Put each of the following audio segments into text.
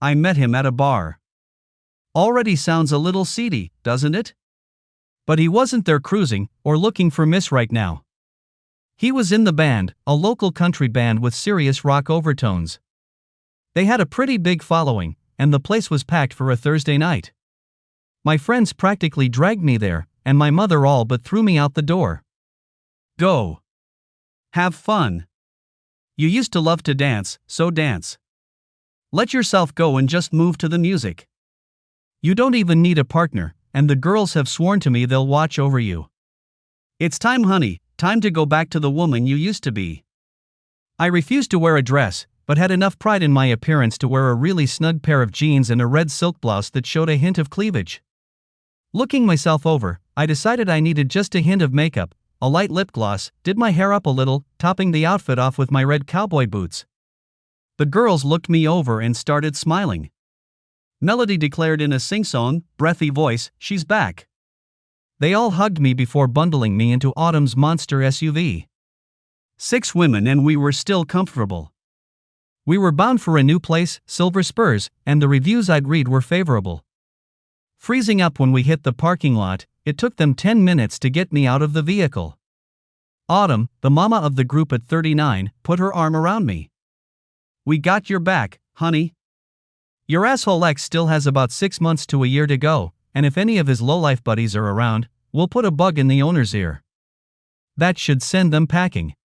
I met him at a bar. Already sounds a little seedy, doesn't it? But he wasn't there cruising or looking for Miss right now. He was in the band, a local country band with serious rock overtones. They had a pretty big following, and the place was packed for a Thursday night. My friends practically dragged me there, and my mother all but threw me out the door. Go. Have fun. You used to love to dance, so dance. Let yourself go and just move to the music. You don't even need a partner, and the girls have sworn to me they'll watch over you. It's time, honey, time to go back to the woman you used to be. I refused to wear a dress, but had enough pride in my appearance to wear a really snug pair of jeans and a red silk blouse that showed a hint of cleavage. Looking myself over, I decided I needed just a hint of makeup, a light lip gloss, did my hair up a little, topping the outfit off with my red cowboy boots. The girls looked me over and started smiling. Melody declared in a sing-song, breathy voice, "She's back." They all hugged me before bundling me into Autumn's monster SUV. 6 women and we were still comfortable. We were bound for a new place, Silver Spurs, and the reviews I'd read were favorable. Freezing up when we hit the parking lot, it took them 10 minutes to get me out of the vehicle. Autumn, the mama of the group at 39, put her arm around me. "We got your back, honey. Your asshole ex still has about 6 months to a year to go, and if any of his lowlife buddies are around, we'll put a bug in the owner's ear. That should send them packing."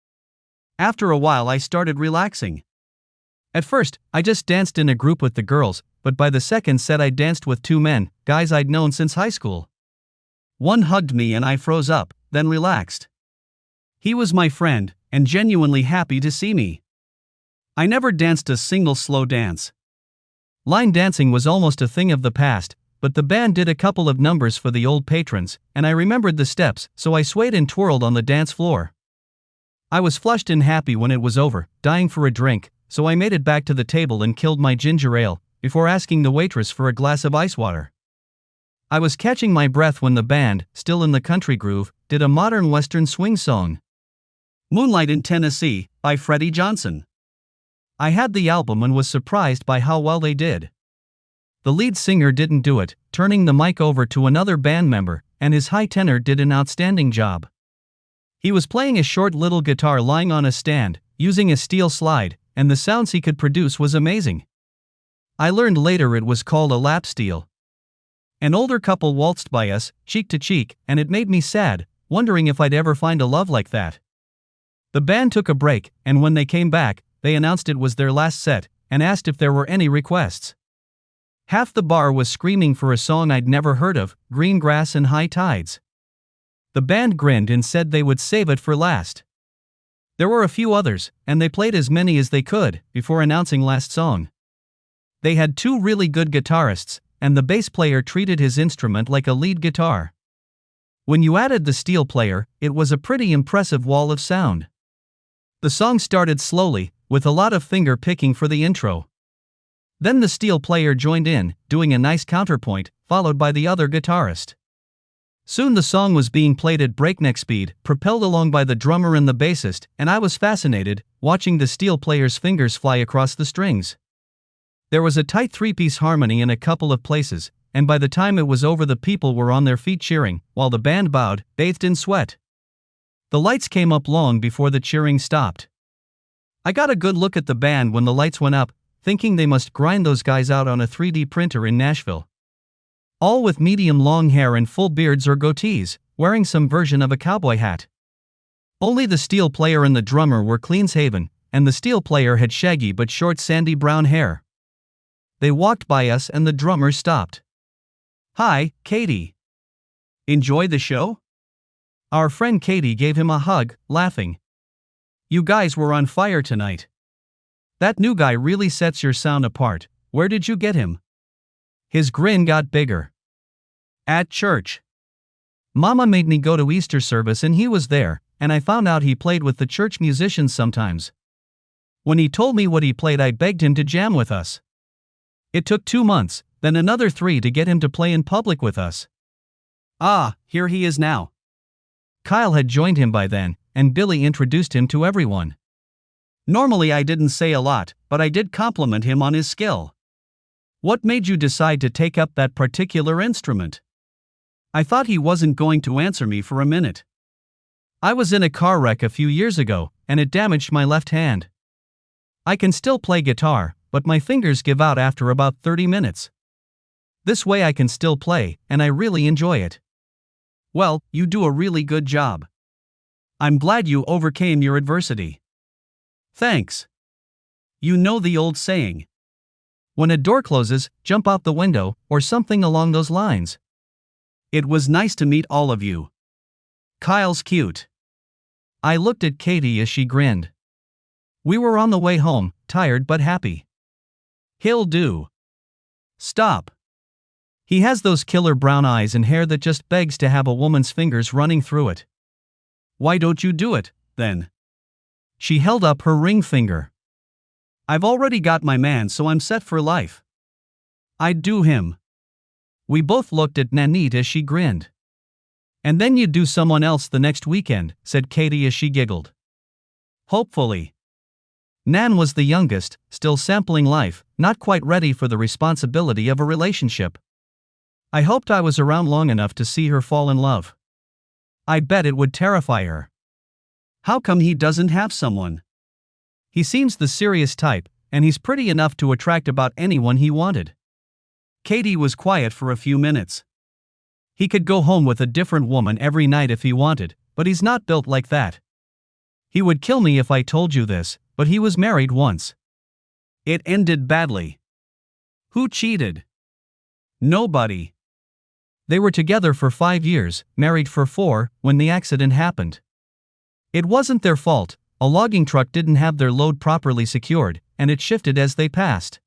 After a while I started relaxing. At first, I just danced in a group with the girls, but by the second set I danced with 2 men, guys I'd known since high school. One hugged me and I froze up, then relaxed. He was my friend, and genuinely happy to see me. I never danced a single slow dance. Line dancing was almost a thing of the past, but the band did a couple of numbers for the old patrons, and I remembered the steps, so I swayed and twirled on the dance floor. I was flushed and happy when it was over, dying for a drink, so I made it back to the table and killed my ginger ale, before asking the waitress for a glass of ice water. I was catching my breath when the band, still in the country groove, did a modern western swing song. "Moonlight in Tennessee" by Freddie Johnson. I had the album and was surprised by how well they did. The lead singer didn't do it, turning the mic over to another band member, and his high tenor did an outstanding job. He was playing a short little guitar lying on a stand, using a steel slide, and the sounds he could produce was amazing. I learned later it was called a lap steel. An older couple waltzed by us, cheek to cheek, and it made me sad, wondering if I'd ever find a love like that. The band took a break, and when they came back, they announced it was their last set, and asked if there were any requests. Half the bar was screaming for a song I'd never heard of, Green Grass and High Tides. The band grinned and said they would save it for last. There were a few others, and they played as many as they could, before announcing last song. They had 2 really good guitarists, and the bass player treated his instrument like a lead guitar. When you added the steel player, it was a pretty impressive wall of sound. The song started slowly, with a lot of finger picking for the intro. Then the steel player joined in, doing a nice counterpoint, followed by the other guitarist. Soon the song was being played at breakneck speed, propelled along by the drummer and the bassist, and I was fascinated, watching the steel player's fingers fly across the strings. There was a tight 3-piece harmony in a couple of places, and by the time it was over the people were on their feet cheering, while the band bowed, bathed in sweat. The lights came up long before the cheering stopped. I got a good look at the band when the lights went up, thinking they must grind those guys out on a 3D printer in Nashville. All with medium long hair and full beards or goatees, wearing some version of a cowboy hat. Only the steel player and the drummer were clean shaven, and the steel player had shaggy but short sandy brown hair. They walked by us and the drummer stopped. "Hi, Katie. Enjoy the show?" Our friend Katie gave him a hug, laughing. "You guys were on fire tonight. That new guy really sets your sound apart. Where did you get him?" His grin got bigger. "At church. Mama made me go to Easter service and he was there, and I found out he played with the church musicians sometimes. When he told me what he played, I begged him to jam with us. It took 2 months, then another 3 to get him to play in public with us. Ah, here he is now." Kyle had joined him by then, and Billy introduced him to everyone. Normally I didn't say a lot, but I did compliment him on his skill. What made you decide to take up that particular instrument? I thought he wasn't going to answer me for a minute. I was in a car wreck a few years ago, and it damaged my left hand. I can still play guitar, but my fingers give out after about 30 minutes. This way I can still play, and I really enjoy it. Well, you do a really good job. I'm glad you overcame your adversity. Thanks. You know the old saying. When a door closes, jump out the window, or something along those lines. It was nice to meet all of you. Kyle's cute. I looked at Katie as she grinned. We were on the way home, tired but happy. He'll do. Stop. He has those killer brown eyes and hair that just begs to have a woman's fingers running through it. Why don't you do it, then? She held up her ring finger. I've already got my man, so I'm set for life. I'd do him. We both looked at Nanette as she grinned. And then you'd do someone else the next weekend, said Katie as she giggled. Hopefully. Nan was the youngest, still sampling life, not quite ready for the responsibility of a relationship. I hoped I was around long enough to see her fall in love. I bet it would terrify her. How come he doesn't have someone? He seems the serious type, and he's pretty enough to attract about anyone he wanted. Katie was quiet for a few minutes. He could go home with a different woman every night if he wanted, but he's not built like that. He would kill me if I told you this, but he was married once. It ended badly. Who cheated? Nobody. They were together for 5 years, married for 4, when the accident happened. It wasn't their fault, a logging truck didn't have their load properly secured, and it shifted as they passed.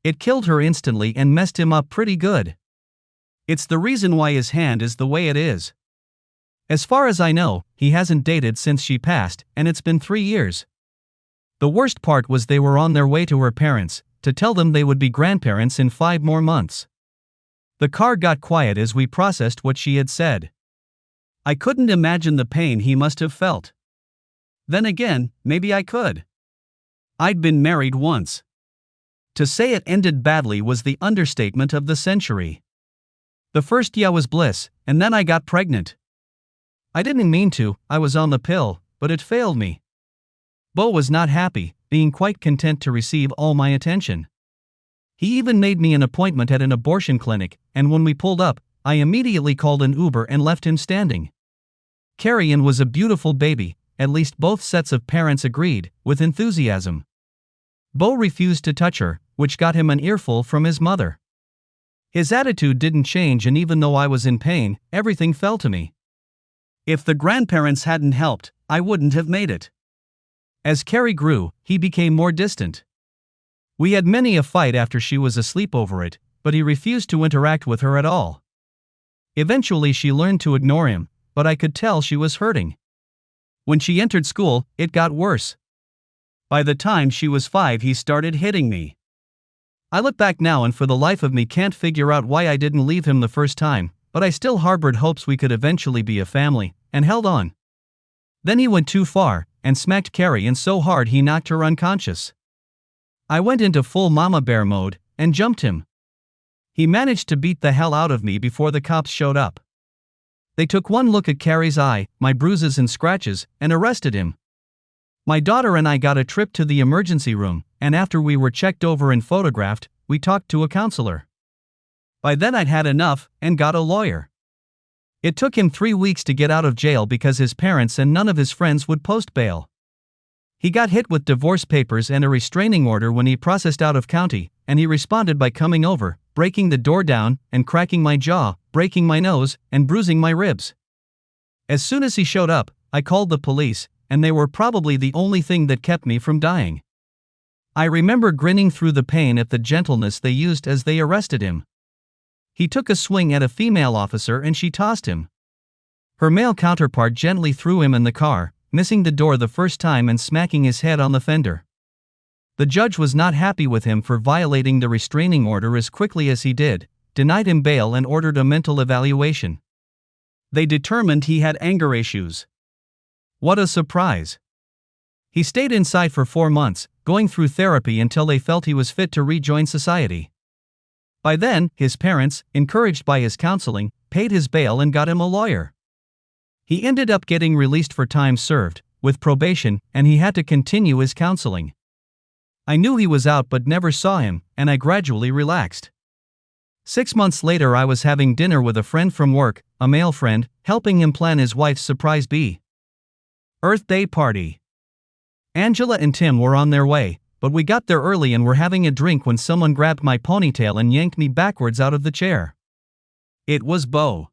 It killed her instantly and messed him up pretty good. It's the reason why his hand is the way it is. As far as I know, he hasn't dated since she passed, and it's been 3 years. The worst part was they were on their way to her parents, to tell them they would be grandparents in 5 more months. The car got quiet as we processed what she had said. I couldn't imagine the pain he must have felt. Then again, maybe I could. I'd been married once. To say it ended badly was the understatement of the century. The first year was bliss, and then I got pregnant. I didn't mean to, I was on the pill, but it failed me. Beau was not happy, being quite content to receive all my attention. He even made me an appointment at an abortion clinic, and when we pulled up, I immediately called an Uber and left him standing. Carrie-Ann was a beautiful baby, at least both sets of parents agreed, with enthusiasm. Beau refused to touch her, which got him an earful from his mother. His attitude didn't change, and even though I was in pain, everything fell to me. If the grandparents hadn't helped, I wouldn't have made it. As Carrie grew, he became more distant. We had many a fight after she was asleep over it, but he refused to interact with her at all. Eventually she learned to ignore him, but I could tell she was hurting. When she entered school, it got worse. By the time she was 5, he started hitting me. I look back now and for the life of me can't figure out why I didn't leave him the first time, but I still harbored hopes we could eventually be a family, and held on. Then he went too far, and smacked Carrie-Ann so hard he knocked her unconscious. I went into full mama bear mode, and jumped him. He managed to beat the hell out of me before the cops showed up. They took one look at Carrie's eye, my bruises and scratches, and arrested him. My daughter and I got a trip to the emergency room, and after we were checked over and photographed, we talked to a counselor. By then I'd had enough, and got a lawyer. It took him 3 weeks to get out of jail because his parents and none of his friends would post bail. He got hit with divorce papers and a restraining order when he processed out of county, and he responded by coming over, breaking the door down, and cracking my jaw, breaking my nose, and bruising my ribs. As soon as he showed up, I called the police, and they were probably the only thing that kept me from dying. I remember grinning through the pain at the gentleness they used as they arrested him. He took a swing at a female officer and she tossed him. Her male counterpart gently threw him in the car, missing the door the first time and smacking his head on the fender. The judge was not happy with him for violating the restraining order as quickly as he did, denied him bail and ordered a mental evaluation. They determined he had anger issues. What a surprise! He stayed inside for 4 months, going through therapy until they felt he was fit to rejoin society. By then, his parents, encouraged by his counseling, paid his bail and got him a lawyer. He ended up getting released for time served, with probation, and he had to continue his counseling. I knew he was out but never saw him, and I gradually relaxed. 6 months later, I was having dinner with a friend from work, a male friend, helping him plan his wife's surprise Earth Day party. Angela and Tim were on their way, but we got there early and were having a drink when someone grabbed my ponytail and yanked me backwards out of the chair. It was Beau.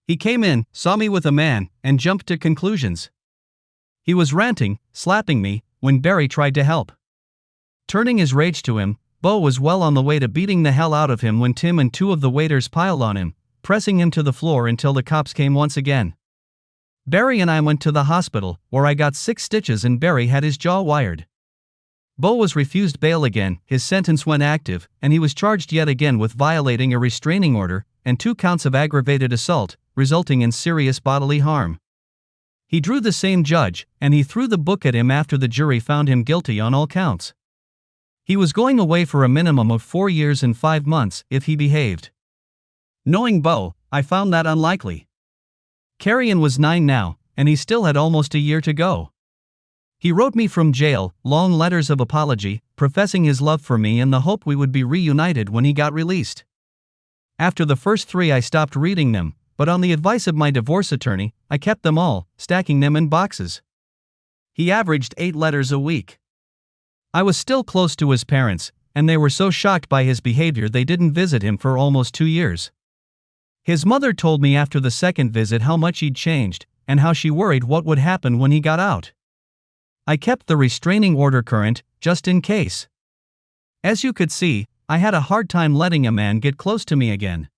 He came in, saw me with a man, and jumped to conclusions. He was ranting, slapping me, when Barry tried to help. Turning his rage to him, Beau was well on the way to beating the hell out of him when Tim and 2 of the waiters piled on him, pressing him to the floor until the cops came once again. Barry and I went to the hospital, where I got 6 stitches and Barry had his jaw wired. Beau was refused bail again, his sentence went active, and he was charged yet again with violating a restraining order, and 2 counts of aggravated assault, resulting in serious bodily harm. He drew the same judge, and he threw the book at him after the jury found him guilty on all counts. He was going away for a minimum of 4 years and 5 months if he behaved. Knowing Beau, I found that unlikely. Carrion was 9 now, and he still had almost a year to go. He wrote me from jail long letters of apology, professing his love for me and the hope we would be reunited when he got released. After the first 3 I stopped reading them, but on the advice of my divorce attorney, I kept them all, stacking them in boxes. He averaged 8 letters a week. I was still close to his parents, and they were so shocked by his behavior they didn't visit him for almost 2 years. His mother told me after the second visit how much he'd changed, and how she worried what would happen when he got out. I kept the restraining order current, just in case. As you could see, I had a hard time letting a man get close to me again.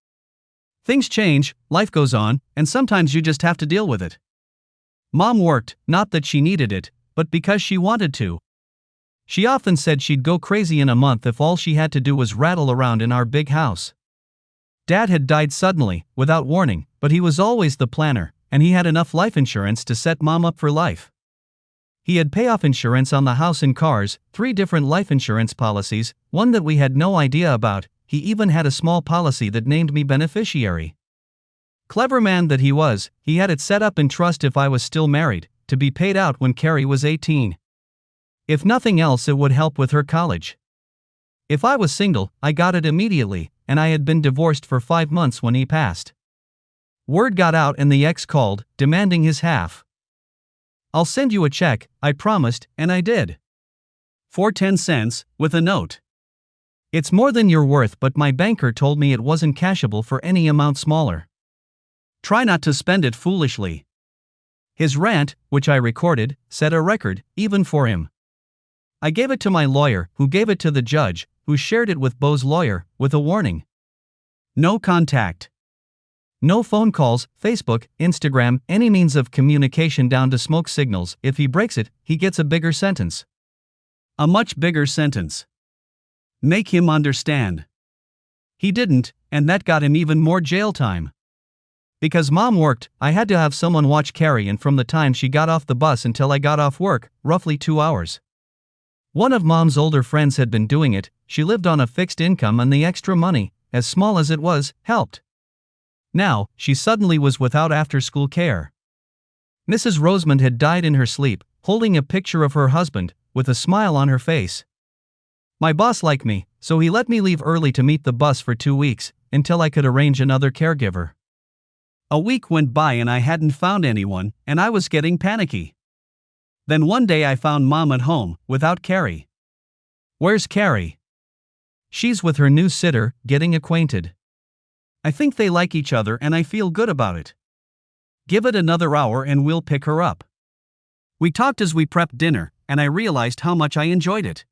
Things change, life goes on, and sometimes you just have to deal with it. Mom worked, not that she needed it, but because she wanted to. She often said she'd go crazy in a month if all she had to do was rattle around in our big house. Dad had died suddenly, without warning, but he was always the planner, and he had enough life insurance to set Mom up for life. He had payoff insurance on the house and cars, 3 different life insurance policies, one that we had no idea about. He even had a small policy that named me beneficiary. Clever man that he was, he had it set up in trust if I was still married, to be paid out when Carrie was 18. If nothing else, it would help with her college. If I was single, I got it immediately, and I had been divorced for 5 months when he passed. Word got out and the ex called, demanding his half. "I'll send you a check," I promised, and I did. For 10 cents, with a note. "It's more than you're worth, but my banker told me it wasn't cashable for any amount smaller. Try not to spend it foolishly." His rant, which I recorded, set a record, even for him. I gave it to my lawyer, who gave it to the judge, who shared it with Beau's lawyer, with a warning. No contact. No phone calls, Facebook, Instagram, any means of communication down to smoke signals. If he breaks it, he gets a bigger sentence. A much bigger sentence. Make him understand. He didn't, and that got him even more jail time. Because Mom worked, I had to have someone watch Carrie, and from the time she got off the bus until I got off work, roughly 2 hours. One of Mom's older friends had been doing it. She lived on a fixed income, and the extra money, as small as it was, helped. Now, she suddenly was without after-school care. Mrs. Rosemond had died in her sleep, holding a picture of her husband, with a smile on her face. My boss liked me, so he let me leave early to meet the bus for 2 weeks, until I could arrange another caregiver. A week went by and I hadn't found anyone, and I was getting panicky. Then one day I found Mom at home, without Carrie. "Where's Carrie?" "She's with her new sitter, getting acquainted. I think they like each other and I feel good about it. Give it another hour and we'll pick her up." We talked as we prepped dinner, and I realized how much I enjoyed it.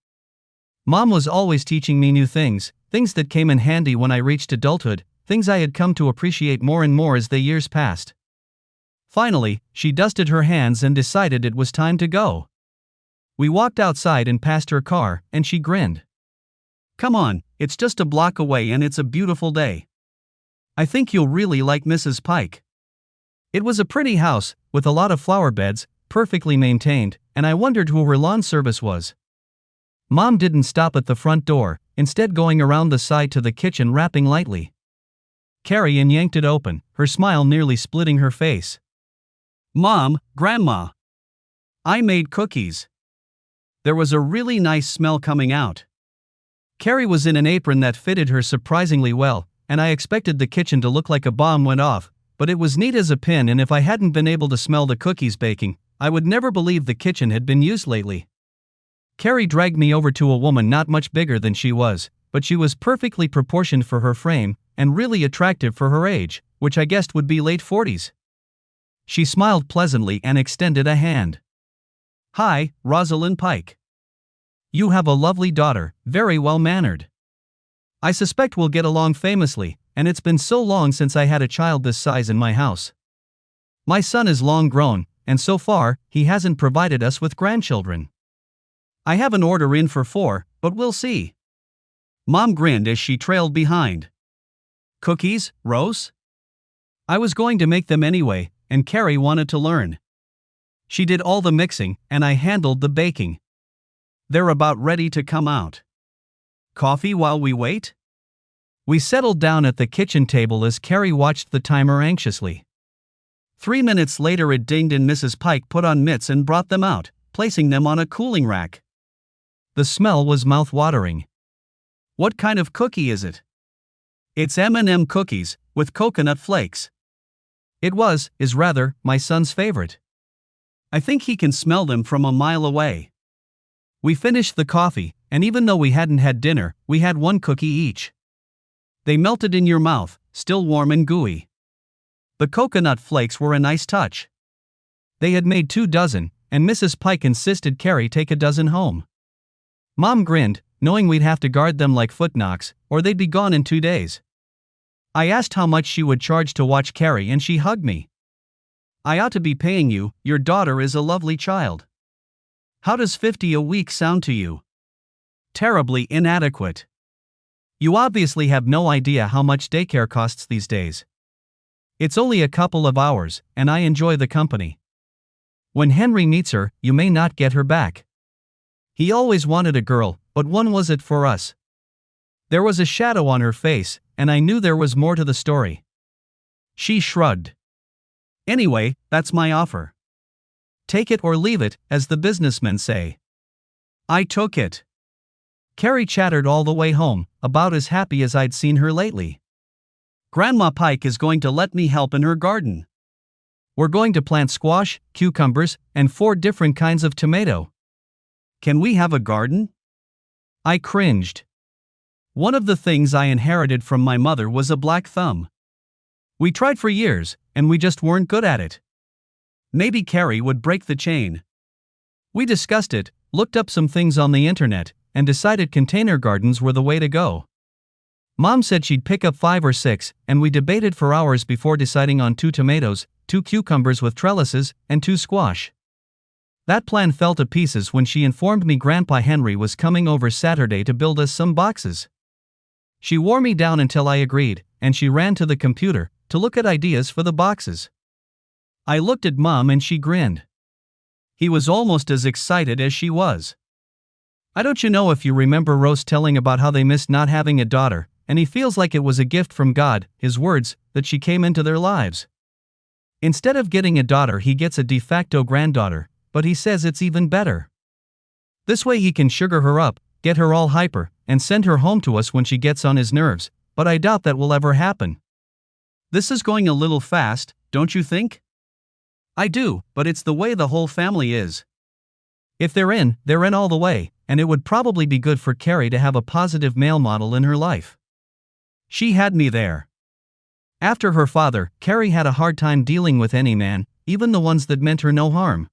Mom was always teaching me new things, things that came in handy when I reached adulthood, things I had come to appreciate more and more as the years passed. Finally, she dusted her hands and decided it was time to go. We walked outside and past her car, and she grinned. "Come on, it's just a block away and it's a beautiful day. I think you'll really like Mrs. Pike." It was a pretty house, with a lot of flower beds, perfectly maintained, and I wondered who her lawn service was. Mom didn't stop at the front door. instead going around the side to the kitchen rapping lightly. Carrie yanked it open, her smile nearly splitting her face. "Mom, Grandma! I made cookies." There was a really nice smell coming out. Carrie was in an apron that fitted her surprisingly well, and I expected the kitchen to look like a bomb went off, but it was neat as a pin, and if I hadn't been able to smell the cookies baking, I would never believe the kitchen had been used lately. Carrie dragged me over to a woman not much bigger than she was, but she was perfectly proportioned for her frame, and really attractive for her age, which I guessed would be late 40s. She smiled pleasantly and extended a hand. "Hi, Rosalind Pike. You have a lovely daughter, very well-mannered. I suspect we'll get along famously, and it's been so long since I had a child this size in my house. My son is long grown, and so far, he hasn't provided us with grandchildren. I have an order in for 4, but we'll see." Mom grinned as she trailed behind. "Cookies, Rose?" I was going to make them anyway, and Carrie wanted to learn. She did all the mixing, and I handled the baking. They're about ready to come out. Coffee while we wait? We settled down at the kitchen table as Carrie watched the timer anxiously. 3 minutes later it dinged and Mrs. Pike put on mitts and brought them out, placing them on a cooling rack. The smell was mouth-watering. "What kind of cookie is it?" "It's M&M cookies, with coconut flakes." Is rather, my son's favorite. I think he can smell them from a mile away. We finished the coffee, and even though we hadn't had dinner, we had 1 cookie each. They melted in your mouth, still warm and gooey. The coconut flakes were a nice touch. They had made 2 dozen, and Mrs. Pike insisted Carrie take a dozen home. Mom grinned, knowing we'd have to guard them like foot knocks, or they'd be gone in 2 days. I asked how much she would charge to watch Carrie and she hugged me. "I ought to be paying you, your daughter is a lovely child. How does 50 a week sound to you?" "Terribly inadequate. You obviously have no idea how much daycare costs these days. It's only a couple of hours, and I enjoy the company. When Henry meets her, you may not get her back. He always wanted a girl, but one was it for us." There was a shadow on her face, and I knew there was more to the story. She shrugged. "Anyway, that's my offer. Take it or leave it, as the businessmen say." I took it. Carrie chattered all the way home, about as happy as I'd seen her lately. "Grandma Pike is going to let me help in her garden. We're going to plant squash, cucumbers, and 4 different kinds of tomato." "Can we have a garden?" I cringed. One of the things I inherited from my mother was a black thumb. We tried for years, and we just weren't good at it. Maybe Carrie would break the chain. We discussed it, looked up some things on the internet, and decided container gardens were the way to go. Mom said she'd pick up 5 or 6, and we debated for hours before deciding on 2 tomatoes, 2 cucumbers with trellises, and 2 squash. That plan fell to pieces when she informed me Grandpa Henry was coming over Saturday to build us some boxes. She wore me down until I agreed, and she ran to the computer to look at ideas for the boxes. I looked at Mom and she grinned. He was almost as excited as she was. I don't know if you remember Rose telling about how they missed not having a daughter, and he feels like it was a gift from God, his words, that she came into their lives. Instead of getting a daughter, he gets a de facto granddaughter, but he says it's even better. This way he can sugar her up, get her all hyper, and send her home to us when she gets on his nerves, but I doubt that will ever happen. This is going a little fast, don't you think? I do, but it's the way the whole family is. If they're in all the way, and it would probably be good for Carrie to have a positive male model in her life. She had me there. After her father, Carrie had a hard time dealing with any man, even the ones that meant her no harm.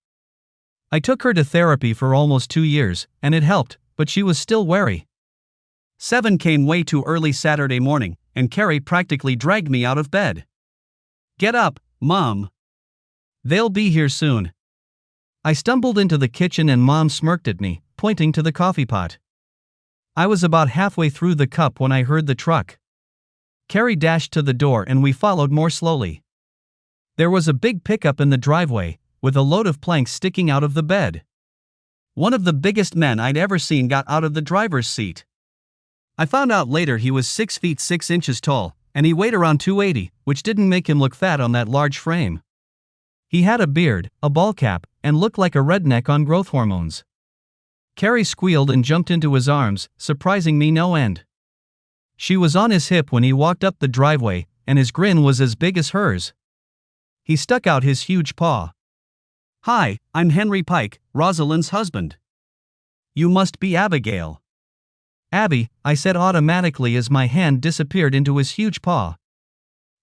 I took her to therapy for almost 2 years, and it helped, but she was still wary. 7 came way too early Saturday morning, and Carrie practically dragged me out of bed. "Get up, Mom. They'll be here soon." I stumbled into the kitchen and Mom smirked at me, pointing to the coffee pot. I was about halfway through the cup when I heard the truck. Carrie dashed to the door and we followed more slowly. There was a big pickup in the driveway, with a load of planks sticking out of the bed. One of the biggest men I'd ever seen got out of the driver's seat. I found out later he was 6 feet 6 inches tall, and he weighed around 280, which didn't make him look fat on that large frame. He had a beard, a ball cap, and looked like a redneck on growth hormones. Carrie squealed and jumped into his arms, surprising me no end. She was on his hip when he walked up the driveway, and his grin was as big as hers. He stuck out his huge paw. "Hi, I'm Henry Pike, Rosalind's husband. You must be Abigail." "Abby," I said automatically as my hand disappeared into his huge paw.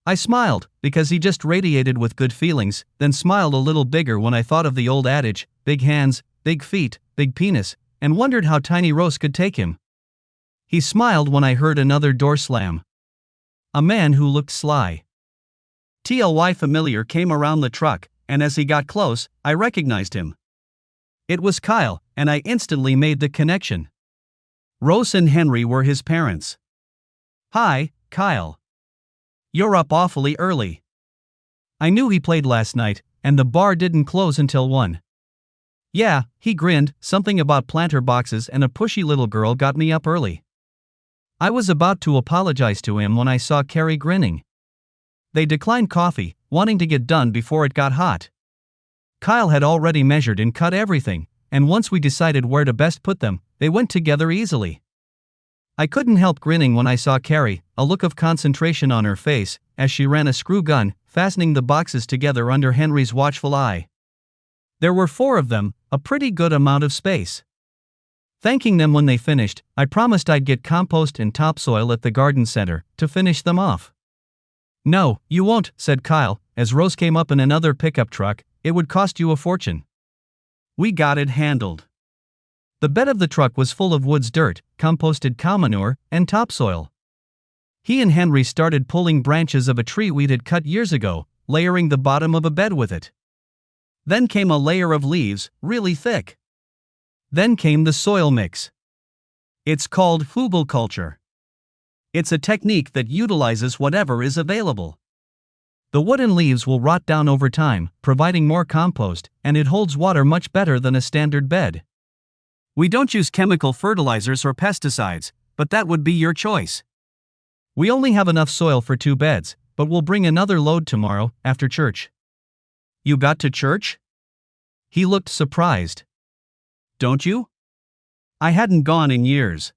I smiled, because he just radiated with good feelings, then smiled a little bigger when I thought of the old adage, big hands, big feet, big penis, and wondered how tiny Rose could take him. He smiled when I heard another door slam. A man who looked sly. TLY familiar came around the truck, and as he got close, I recognized him. It was Kyle, and I instantly made the connection. Rose and Henry were his parents. "Hi, Kyle. You're up awfully early." I knew he played last night, and the bar didn't close until 1. "Yeah," he grinned, "something about planter boxes and a pushy little girl got me up early." I was about to apologize to him when I saw Carrie grinning. They declined coffee, wanting to get done before it got hot. Kyle had already measured and cut everything, and once we decided where to best put them, they went together easily. I couldn't help grinning when I saw Carrie, a look of concentration on her face, as she ran a screw gun, fastening the boxes together under Henry's watchful eye. There were 4 of them, a pretty good amount of space. Thanking them when they finished, I promised I'd get compost and topsoil at the garden center to finish them off. "No, you won't," said Kyle, as Rose came up in another pickup truck. "It would cost you a fortune." We got it handled. The bed of the truck was full of woods dirt, composted cow manure, and topsoil. He and Henry started pulling branches of a tree we'd had cut years ago, layering the bottom of a bed with it. Then came a layer of leaves, really thick. Then came the soil mix. It's called hugelkultur. It's a technique that utilizes whatever is available. The wood and leaves will rot down over time, providing more compost, and it holds water much better than a standard bed. We don't use chemical fertilizers or pesticides, but that would be your choice. We only have enough soil for 2 beds, but we'll bring another load tomorrow, after church. "You got to church?" He looked surprised. "Don't you?" I hadn't gone in years.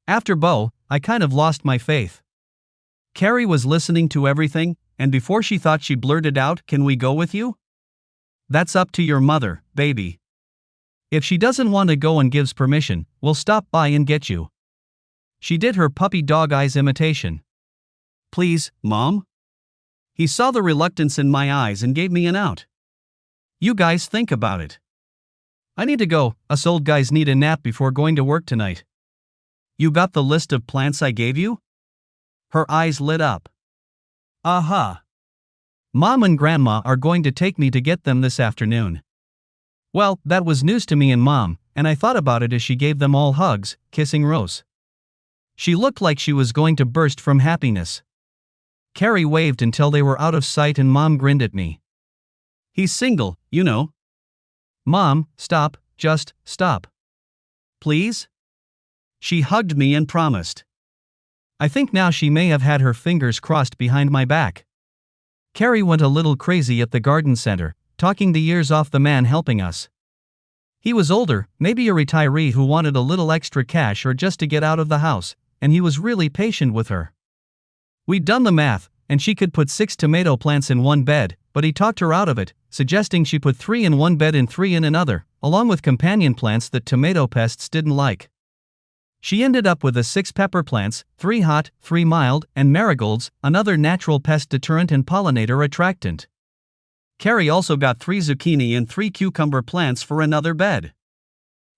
After Bo, I kind of lost my faith. Carrie was listening to everything, and before she thought she blurted out, "Can we go with you?" "That's up to your mother, baby. If she doesn't want to go and gives permission, we'll stop by and get you." She did her puppy dog eyes imitation. "Please, Mom?" He saw the reluctance in my eyes and gave me an out. "You guys think about it. I need to go, us old guys need a nap before going to work tonight. You got the list of plants I gave you?" Her eyes lit up. "Uh-huh. Mom and Grandma are going to take me to get them this afternoon." Well, that was news to me and Mom, and I thought about it as she gave them all hugs, kissing Rose. She looked like she was going to burst from happiness. Carrie waved until they were out of sight and Mom grinned at me. "He's single, you know." "Mom, stop, just stop. Please?" She hugged me and promised. I think now she may have had her fingers crossed behind my back. Carrie went a little crazy at the garden center, talking the ears off the man helping us. He was older, maybe a retiree who wanted a little extra cash or just to get out of the house, and he was really patient with her. We'd done the math, and she could put 6 tomato plants in one bed, but he talked her out of it, suggesting she put 3 in one bed and 3 in another, along with companion plants that tomato pests didn't like. She ended up with 6 pepper plants, 3 hot, 3 mild, and marigolds, another natural pest deterrent and pollinator attractant. Carrie also got 3 zucchini and 3 cucumber plants for another bed.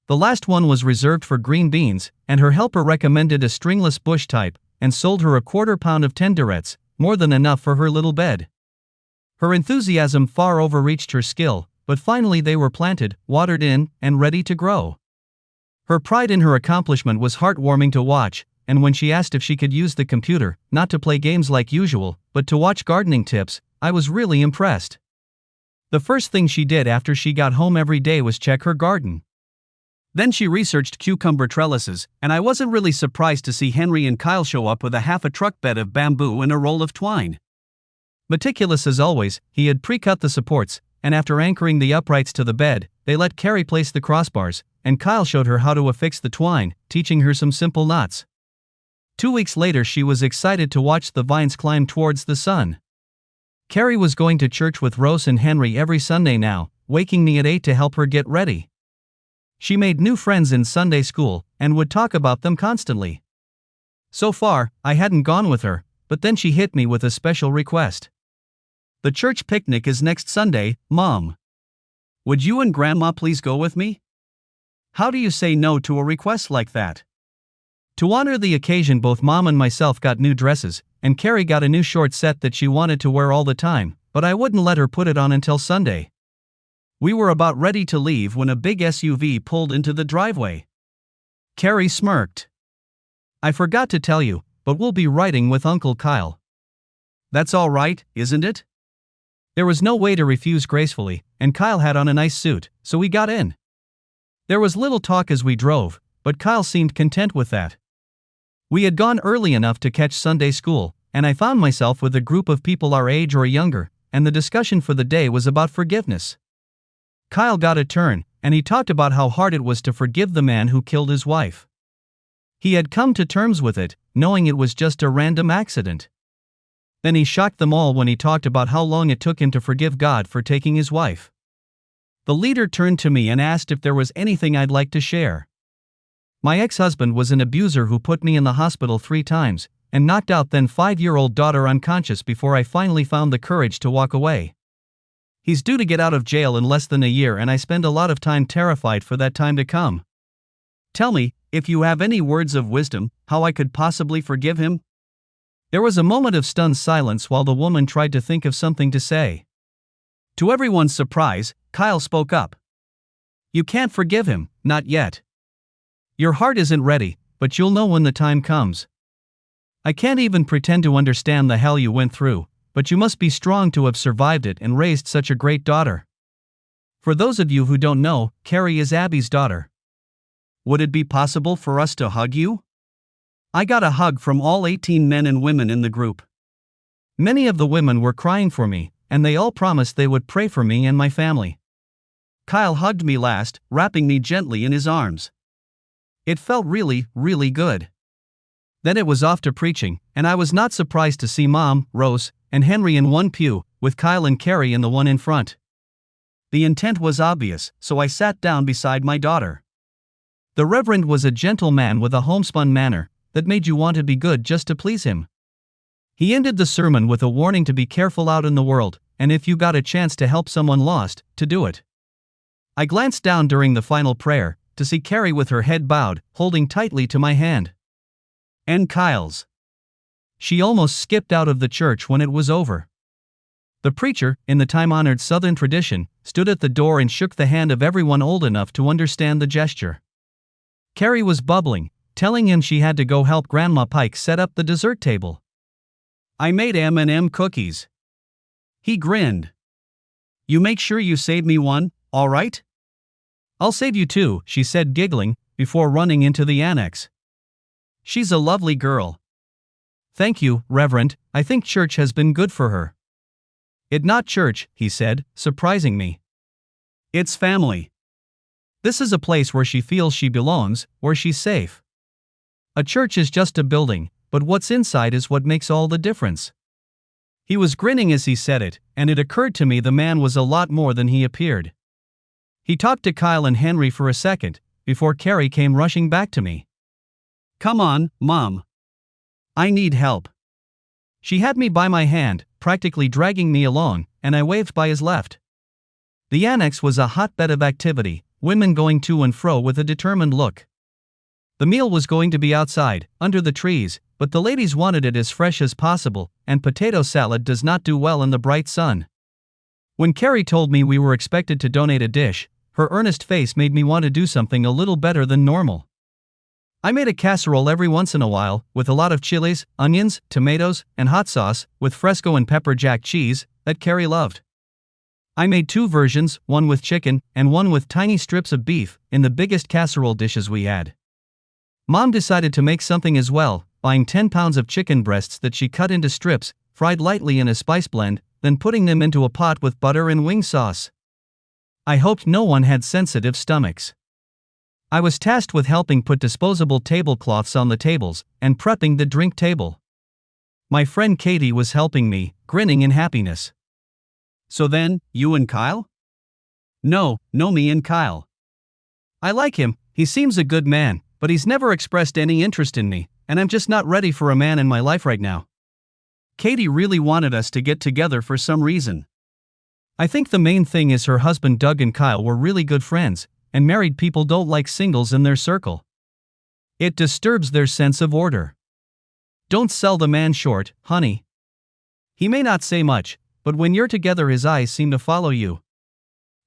The last one was reserved for green beans, and her helper recommended a stringless bush type, and sold her a 1/4 pound of tenderets, more than enough for her little bed. Her enthusiasm far overreached her skill, but finally they were planted, watered in, and ready to grow. Her pride in her accomplishment was heartwarming to watch, and when she asked if she could use the computer, not to play games like usual, but to watch gardening tips, I was really impressed. The first thing she did after she got home every day was check her garden. Then she researched cucumber trellises, and I wasn't really surprised to see Henry and Kyle show up with a half a truck bed of bamboo and a roll of twine. Meticulous as always, he had pre-cut the supports, and after anchoring the uprights to the bed, they let Carrie place the crossbars, and Kyle showed her how to affix the twine, teaching her some simple knots. 2 weeks later she was excited to watch the vines climb towards the sun. Carrie was going to church with Rose and Henry every Sunday now, waking me at 8 to help her get ready. She made new friends in Sunday school, and would talk about them constantly. So far, I hadn't gone with her, but then she hit me with a special request. "The church picnic is next Sunday, Mom. Would you and Grandma please go with me?" How do you say no to a request like that? To honor the occasion, both Mom and myself got new dresses, and Carrie got a new short set that she wanted to wear all the time, but I wouldn't let her put it on until Sunday. We were about ready to leave when a big SUV pulled into the driveway. Carrie smirked. "I forgot to tell you, but we'll be riding with Uncle Kyle." "That's all right, isn't it?" There was no way to refuse gracefully, and Kyle had on a nice suit, so we got in. There was little talk as we drove, but Kyle seemed content with that. We had gone early enough to catch Sunday school, and I found myself with a group of people our age or younger, and the discussion for the day was about forgiveness. Kyle got a turn, and he talked about how hard it was to forgive the man who killed his wife. He had come to terms with it, knowing it was just a random accident. Then he shocked them all when he talked about how long it took him to forgive God for taking his wife. The leader turned to me and asked if there was anything I'd like to share. My ex-husband was an abuser who put me in the hospital 3 times, and knocked out then 5-year-old daughter unconscious before I finally found the courage to walk away. He's due to get out of jail in less than a year, and I spend a lot of time terrified for that time to come. Tell me, if you have any words of wisdom, how I could possibly forgive him?" There was a moment of stunned silence while the woman tried to think of something to say. To everyone's surprise, Kyle spoke up. "You can't forgive him, not yet. Your heart isn't ready, but you'll know when the time comes. I can't even pretend to understand the hell you went through, but you must be strong to have survived it and raised such a great daughter." For those of you who don't know, Carrie is Abby's daughter. "Would it be possible for us to hug you?" I got a hug from all 18 men and women in the group. Many of the women were crying for me, and they all promised they would pray for me and my family. Kyle hugged me last, wrapping me gently in his arms. It felt really, really good. Then it was off to preaching, and I was not surprised to see Mom, Rose, and Henry in one pew, with Kyle and Carrie in the one in front. The intent was obvious, so I sat down beside my daughter. The Reverend was a gentle man with a homespun manner that made you want to be good just to please him. He ended the sermon with a warning to be careful out in the world, and if you got a chance to help someone lost, to do it. I glanced down during the final prayer to see Carrie with her head bowed, holding tightly to my hand. And Kyle's. She almost skipped out of the church when it was over. The preacher, in the time-honored Southern tradition, stood at the door and shook the hand of everyone old enough to understand the gesture. Carrie was bubbling, telling him she had to go help Grandma Pike set up the dessert table. "I made M&M cookies." He grinned. "You make sure you save me one, all right?" "I'll save you 2, she said giggling, before running into the annex. "She's a lovely girl." "Thank you, Reverend, I think church has been good for her." "It not church," he said, surprising me. "It's family. This is a place where she feels she belongs, where she's safe. A church is just a building, but what's inside is what makes all the difference." He was grinning as he said it, and it occurred to me the man was a lot more than he appeared. He talked to Kyle and Henry for a second, before Carrie came rushing back to me. "Come on, Mom. I need help." She had me by my hand, practically dragging me along, and I waved by his left. The annex was a hotbed of activity, women going to and fro with a determined look. The meal was going to be outside, under the trees, but the ladies wanted it as fresh as possible, and potato salad does not do well in the bright sun. When Carrie told me we were expected to donate a dish, her earnest face made me want to do something a little better than normal. I made a casserole every once in a while, with a lot of chilies, onions, tomatoes, and hot sauce, with fresco and pepper jack cheese, that Carrie loved. I made two versions, one with chicken and one with tiny strips of beef, in the biggest casserole dishes we had. Mom decided to make something as well, buying 10 pounds of chicken breasts that she cut into strips, fried lightly in a spice blend, then putting them into a pot with butter and wing sauce. I hoped no one had sensitive stomachs. I was tasked with helping put disposable tablecloths on the tables and prepping the drink table. My friend Katie was helping me, grinning in happiness. "So then, you and Kyle?" No, me and Kyle. I like him, he seems a good man, but he's never expressed any interest in me, and I'm just not ready for a man in my life right now. Katie really wanted us to get together for some reason. I think the main thing is her husband Doug and Kyle were really good friends, and married people don't like singles in their circle. It disturbs their sense of order. Don't sell the man short, honey. He may not say much, but when you're together his eyes seem to follow you.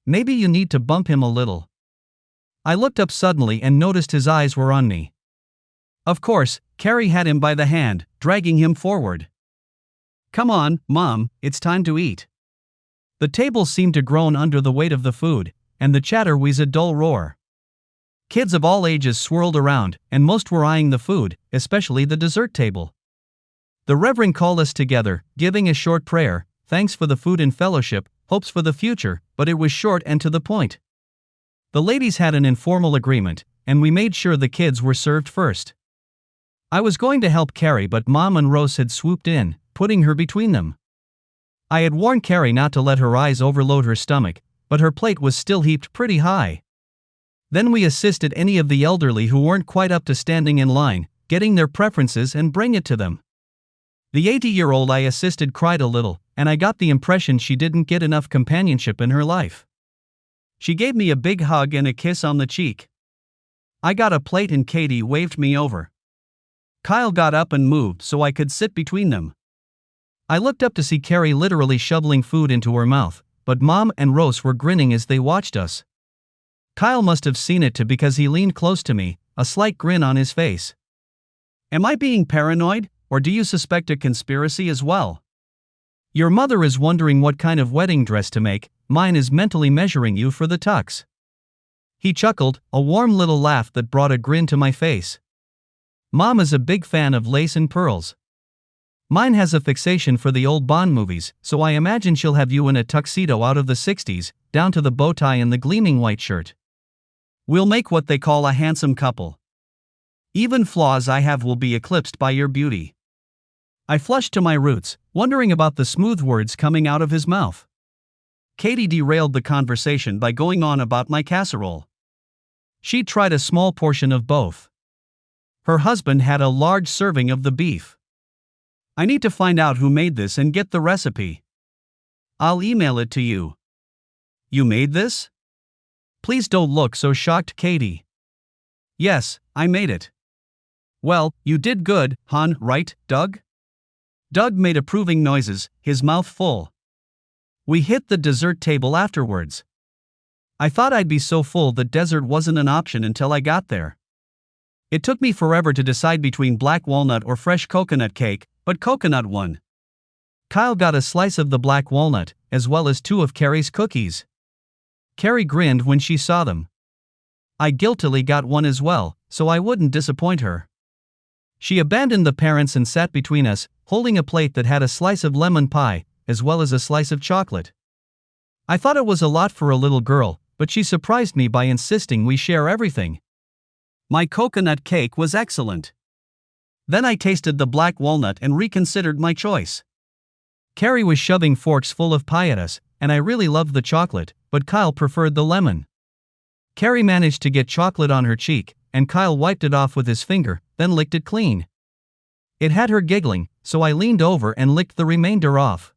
Maybe you need to bump him a little. I looked up suddenly and noticed his eyes were on me. Of course, Carrie had him by the hand, dragging him forward. "Come on, Mom, it's time to eat." The table seemed to groan under the weight of the food, and the chatter was a dull roar. Kids of all ages swirled around, and most were eyeing the food, especially the dessert table. The Reverend called us together, giving a short prayer, thanks for the food and fellowship, hopes for the future, but it was short and to the point. The ladies had an informal agreement, and we made sure the kids were served first. I was going to help Carrie, but Mom and Rose had swooped in, putting her between them. I had warned Carrie not to let her eyes overload her stomach, but her plate was still heaped pretty high. Then we assisted any of the elderly who weren't quite up to standing in line, getting their preferences and bring it to them. The 80-year-old I assisted cried a little, and I got the impression she didn't get enough companionship in her life. She gave me a big hug and a kiss on the cheek. I got a plate and Katie waved me over. Kyle got up and moved so I could sit between them. I looked up to see Carrie literally shoveling food into her mouth, but Mom and Rose were grinning as they watched us. Kyle must have seen it too because he leaned close to me, a slight grin on his face. "Am I being paranoid, or do you suspect a conspiracy as well? Your mother is wondering what kind of wedding dress to make, mine is mentally measuring you for the tux." He chuckled, a warm little laugh that brought a grin to my face. Mom is a big fan of lace and pearls. Mine has a fixation for the old Bond movies, so I imagine she'll have you in a tuxedo out of the 60s, down to the bow tie and the gleaming white shirt. We'll make what they call a handsome couple. Even flaws I have will be eclipsed by your beauty. I flushed to my roots, wondering about the smooth words coming out of his mouth. Katie derailed the conversation by going on about my casserole. She tried a small portion of both. Her husband had a large serving of the beef. I need to find out who made this and get the recipe. I'll email it to you. You made this? Please don't look so shocked, Katie. Yes, I made it. Well, you did good, hon, right, Doug? Doug made approving noises, his mouth full. We hit the dessert table afterwards. I thought I'd be so full that dessert wasn't an option until I got there. It took me forever to decide between black walnut or fresh coconut cake, but coconut won. Kyle got a slice of the black walnut, as well as 2 of Carrie's cookies. Carrie grinned when she saw them. I guiltily got one as well, so I wouldn't disappoint her. She abandoned the parents and sat between us, holding a plate that had a slice of lemon pie, as well as a slice of chocolate. I thought it was a lot for a little girl, but she surprised me by insisting we share everything. My coconut cake was excellent. Then I tasted the black walnut and reconsidered my choice. Carrie was shoving forks full of pie at us, and I really loved the chocolate, but Kyle preferred the lemon. Carrie managed to get chocolate on her cheek, and Kyle wiped it off with his finger, then licked it clean. It had her giggling, so I leaned over and licked the remainder off.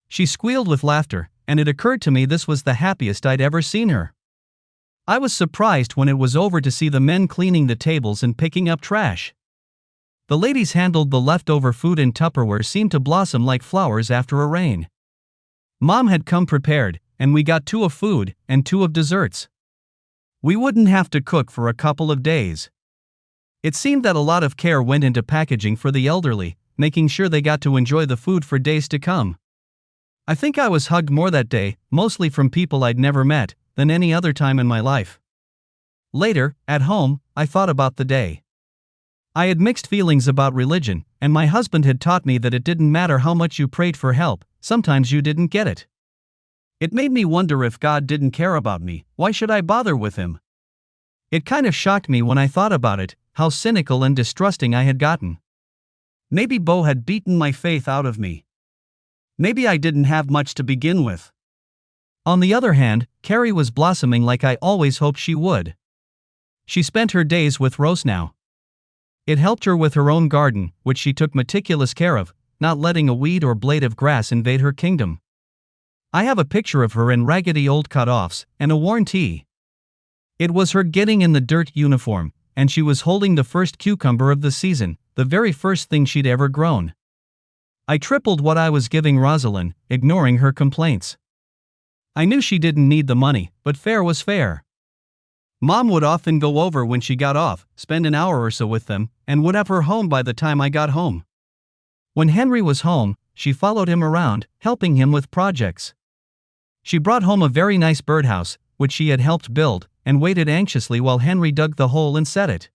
She squealed with laughter, and it occurred to me this was the happiest I'd ever seen her. I was surprised when it was over to see the men cleaning the tables and picking up trash. The ladies handled the leftover food and Tupperware seemed to blossom like flowers after a rain. Mom had come prepared, and we got 2 of food and 2 of desserts. We wouldn't have to cook for a couple of days. It seemed that a lot of care went into packaging for the elderly, making sure they got to enjoy the food for days to come. I think I was hugged more that day, mostly from people I'd never met, than any other time in my life. Later, at home, I thought about the day. I had mixed feelings about religion, and my husband had taught me that it didn't matter how much you prayed for help, sometimes you didn't get it. It made me wonder if God didn't care about me, why should I bother with him? It kind of shocked me when I thought about it, how cynical and distrusting I had gotten. Maybe Bo had beaten my faith out of me. Maybe I didn't have much to begin with. On the other hand, Carrie was blossoming like I always hoped she would. She spent her days with Rose now. It helped her with her own garden, which she took meticulous care of, not letting a weed or blade of grass invade her kingdom. I have a picture of her in raggedy old cut-offs and a worn tee. It was her getting in the dirt uniform, and she was holding the first cucumber of the season, the very first thing she'd ever grown. I tripled what I was giving Rosalind, ignoring her complaints. I knew she didn't need the money, but fair was fair. Mom would often go over when she got off, spend an hour or so with them, and would have her home by the time I got home. When Henry was home, she followed him around, helping him with projects. She brought home a very nice birdhouse, which she had helped build, and waited anxiously while Henry dug the hole and set it.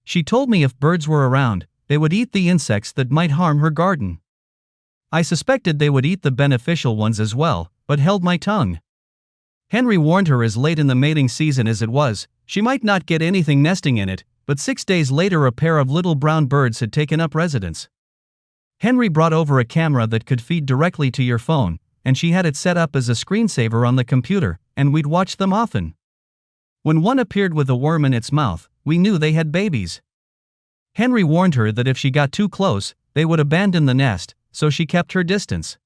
She told me if birds were around, they would eat the insects that might harm her garden. I suspected they would eat the beneficial ones as well, but held my tongue. Henry warned her as late in the mating season as it was, she might not get anything nesting in it, but 6 days later a pair of little brown birds had taken up residence. Henry brought over a camera that could feed directly to your phone, and she had it set up as a screensaver on the computer, and we'd watch them often. When one appeared with a worm in its mouth, we knew they had babies. Henry warned her that if she got too close, they would abandon the nest, so she kept her distance.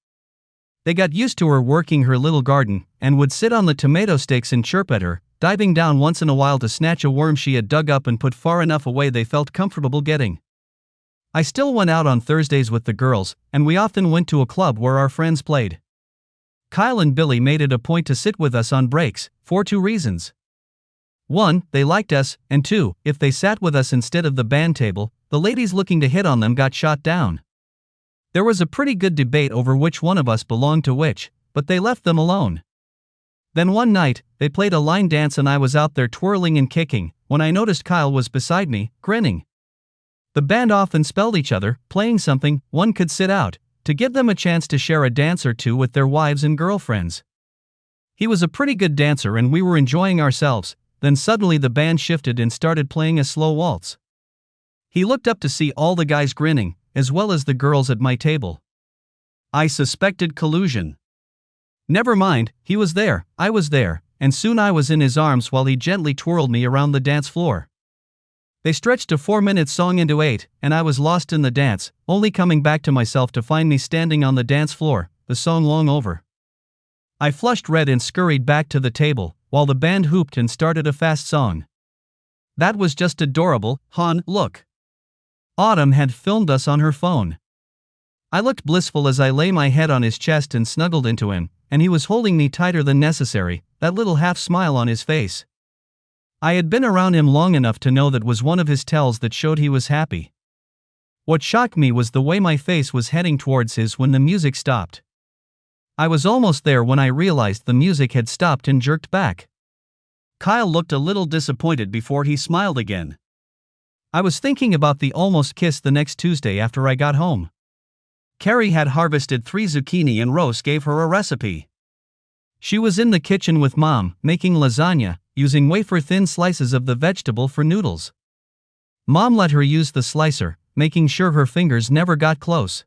They got used to her working her little garden, and would sit on the tomato stakes and chirp at her, diving down once in a while to snatch a worm she had dug up and put far enough away they felt comfortable getting. I still went out on Thursdays with the girls, and we often went to a club where our friends played. Kyle and Billy made it a point to sit with us on breaks, for 2 reasons. 1, they liked us, and 2, if they sat with us instead of the band table, the ladies looking to hit on them got shot down. There was a pretty good debate over which one of us belonged to which, but they left them alone. Then one night, they played a line dance and I was out there twirling and kicking, when I noticed Kyle was beside me, grinning. The band often spelled each other, playing something one could sit out, to give them a chance to share a dance or two with their wives and girlfriends. He was a pretty good dancer and we were enjoying ourselves, then suddenly the band shifted and started playing a slow waltz. He looked up to see all the guys grinning, as well as the girls at my table. I suspected collusion. Never mind, he was there, I was there, and soon I was in his arms while he gently twirled me around the dance floor. They stretched a 4-minute song into 8, and I was lost in the dance, only coming back to myself to find me standing on the dance floor, the song long over. I flushed red and scurried back to the table, while the band hooped and started a fast song. That was just adorable, hon, look. Autumn had filmed us on her phone. I looked blissful as I lay my head on his chest and snuggled into him, and he was holding me tighter than necessary, that little half-smile on his face. I had been around him long enough to know that was one of his tells that showed he was happy. What shocked me was the way my face was heading towards his when the music stopped. I was almost there when I realized the music had stopped and jerked back. Kyle looked a little disappointed before he smiled again. I was thinking about the almost kiss the next Tuesday after I got home. Carrie had harvested 3 zucchini and Rose gave her a recipe. She was in the kitchen with Mom, making lasagna, using wafer-thin slices of the vegetable for noodles. Mom let her use the slicer, making sure her fingers never got close.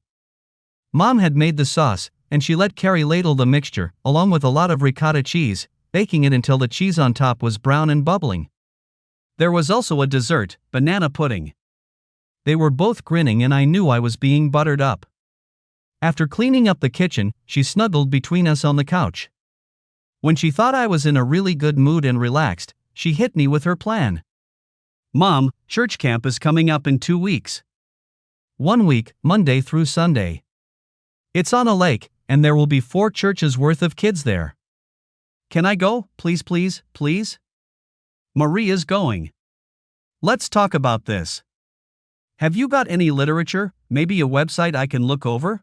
Mom had made the sauce, and she let Carrie ladle the mixture, along with a lot of ricotta cheese, baking it until the cheese on top was brown and bubbling. There was also a dessert, banana pudding. They were both grinning and I knew I was being buttered up. After cleaning up the kitchen, she snuggled between us on the couch. When she thought I was in a really good mood and relaxed, she hit me with her plan. Mom, church camp is coming up in 2 weeks. 1 week, Monday through Sunday. It's on a lake, and there will be 4 churches worth of kids there. Can I go, please, please, please? Maria's going. Let's talk about this. Have you got any literature, maybe a website I can look over?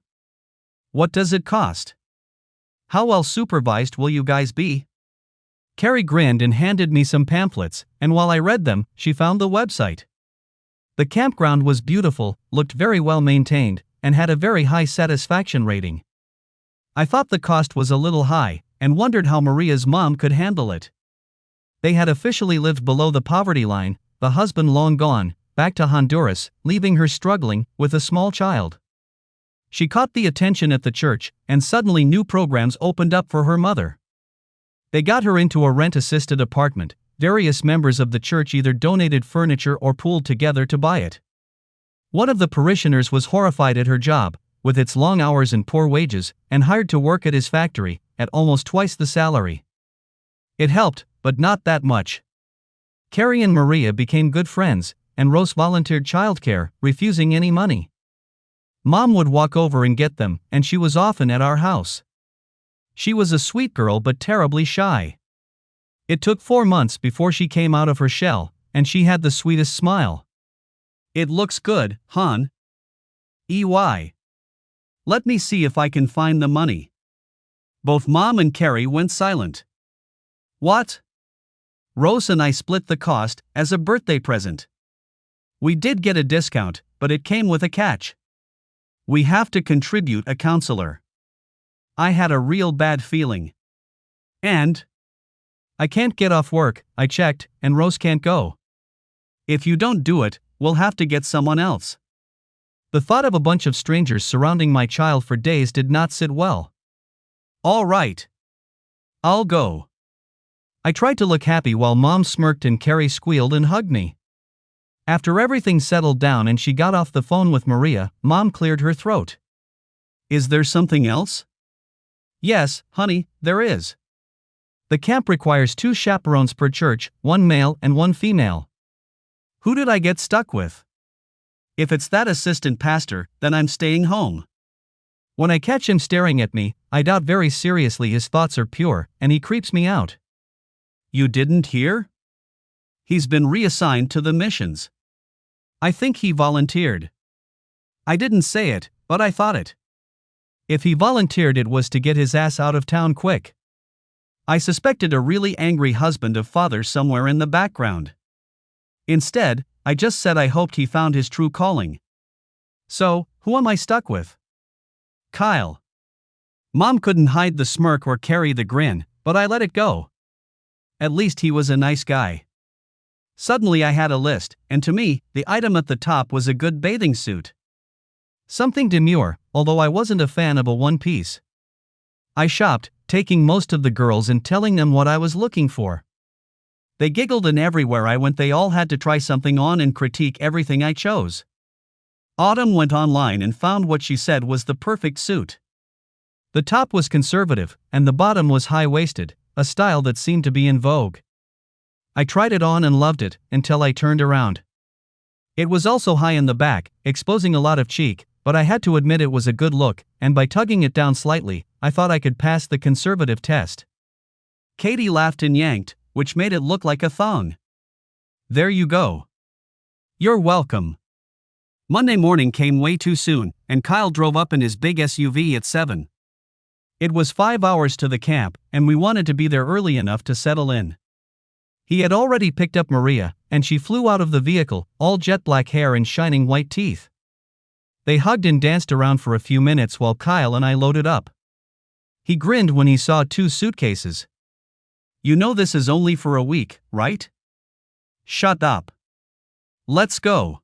What does it cost? How well supervised will you guys be? Carrie grinned and handed me some pamphlets, and while I read them, she found the website. The campground was beautiful, looked very well maintained, and had a very high satisfaction rating. I thought the cost was a little high, and wondered how Maria's mom could handle it. They had officially lived below the poverty line, the husband long gone, back to Honduras, leaving her struggling with a small child. She caught the attention at the church, and suddenly new programs opened up for her mother. They got her into a rent-assisted apartment. Various members of the church either donated furniture or pooled together to buy it. One of the parishioners was horrified at her job, with its long hours and poor wages, and hired to work at his factory, at almost twice the salary. It helped, but not that much. Carrie and Maria became good friends, and Rose volunteered childcare, refusing any money. Mom would walk over and get them, and she was often at our house. She was a sweet girl but terribly shy. It took 4 months before she came out of her shell, and she had the sweetest smile. It looks good, hon. EY. Let me see if I can find the money. Both Mom and Carrie went silent. What? Rose and I split the cost as a birthday present. We did get a discount, but it came with a catch. We have to contribute a counselor. I had a real bad feeling. And I can't get off work, I checked, and Rose can't go. If you don't do it, we'll have to get someone else. The thought of a bunch of strangers surrounding my child for days did not sit well. All right. I'll go. I tried to look happy while Mom smirked and Carrie squealed and hugged me. After everything settled down and she got off the phone with Maria, Mom cleared her throat. Is there something else? Yes, honey, there is. The camp requires 2 chaperones per church, 1 male and 1 female. Who did I get stuck with? If it's that assistant pastor, then I'm staying home. When I catch him staring at me, I doubt very seriously his thoughts are pure, and he creeps me out. You didn't hear? He's been reassigned to the missions. I think he volunteered. I didn't say it, but I thought it. If he volunteered, it was to get his ass out of town quick. I suspected a really angry husband of father somewhere in the background. Instead, I just said I hoped he found his true calling. So, who am I stuck with? Kyle. Mom couldn't hide the smirk or carry the grin, but I let it go. At least he was a nice guy. Suddenly I had a list, and to me, the item at the top was a good bathing suit. Something demure, although I wasn't a fan of a one-piece. I shopped, taking most of the girls and telling them what I was looking for. They giggled, and everywhere I went they all had to try something on and critique everything I chose. Autumn went online and found what she said was the perfect suit. The top was conservative, and the bottom was high-waisted, a style that seemed to be in vogue. I tried it on and loved it, until I turned around. It was also high in the back, exposing a lot of cheek, but I had to admit it was a good look, and by tugging it down slightly, I thought I could pass the conservative test. Katie laughed and yanked, which made it look like a thong. There you go. You're welcome. Monday morning came way too soon, and Kyle drove up in his big SUV at 7. It was 5 hours to the camp, and we wanted to be there early enough to settle in. He had already picked up Maria, and she flew out of the vehicle, all jet black hair and shining white teeth. They hugged and danced around for a few minutes while Kyle and I loaded up. He grinned when he saw 2 suitcases. You know this is only for a week, right? Shut up. Let's go.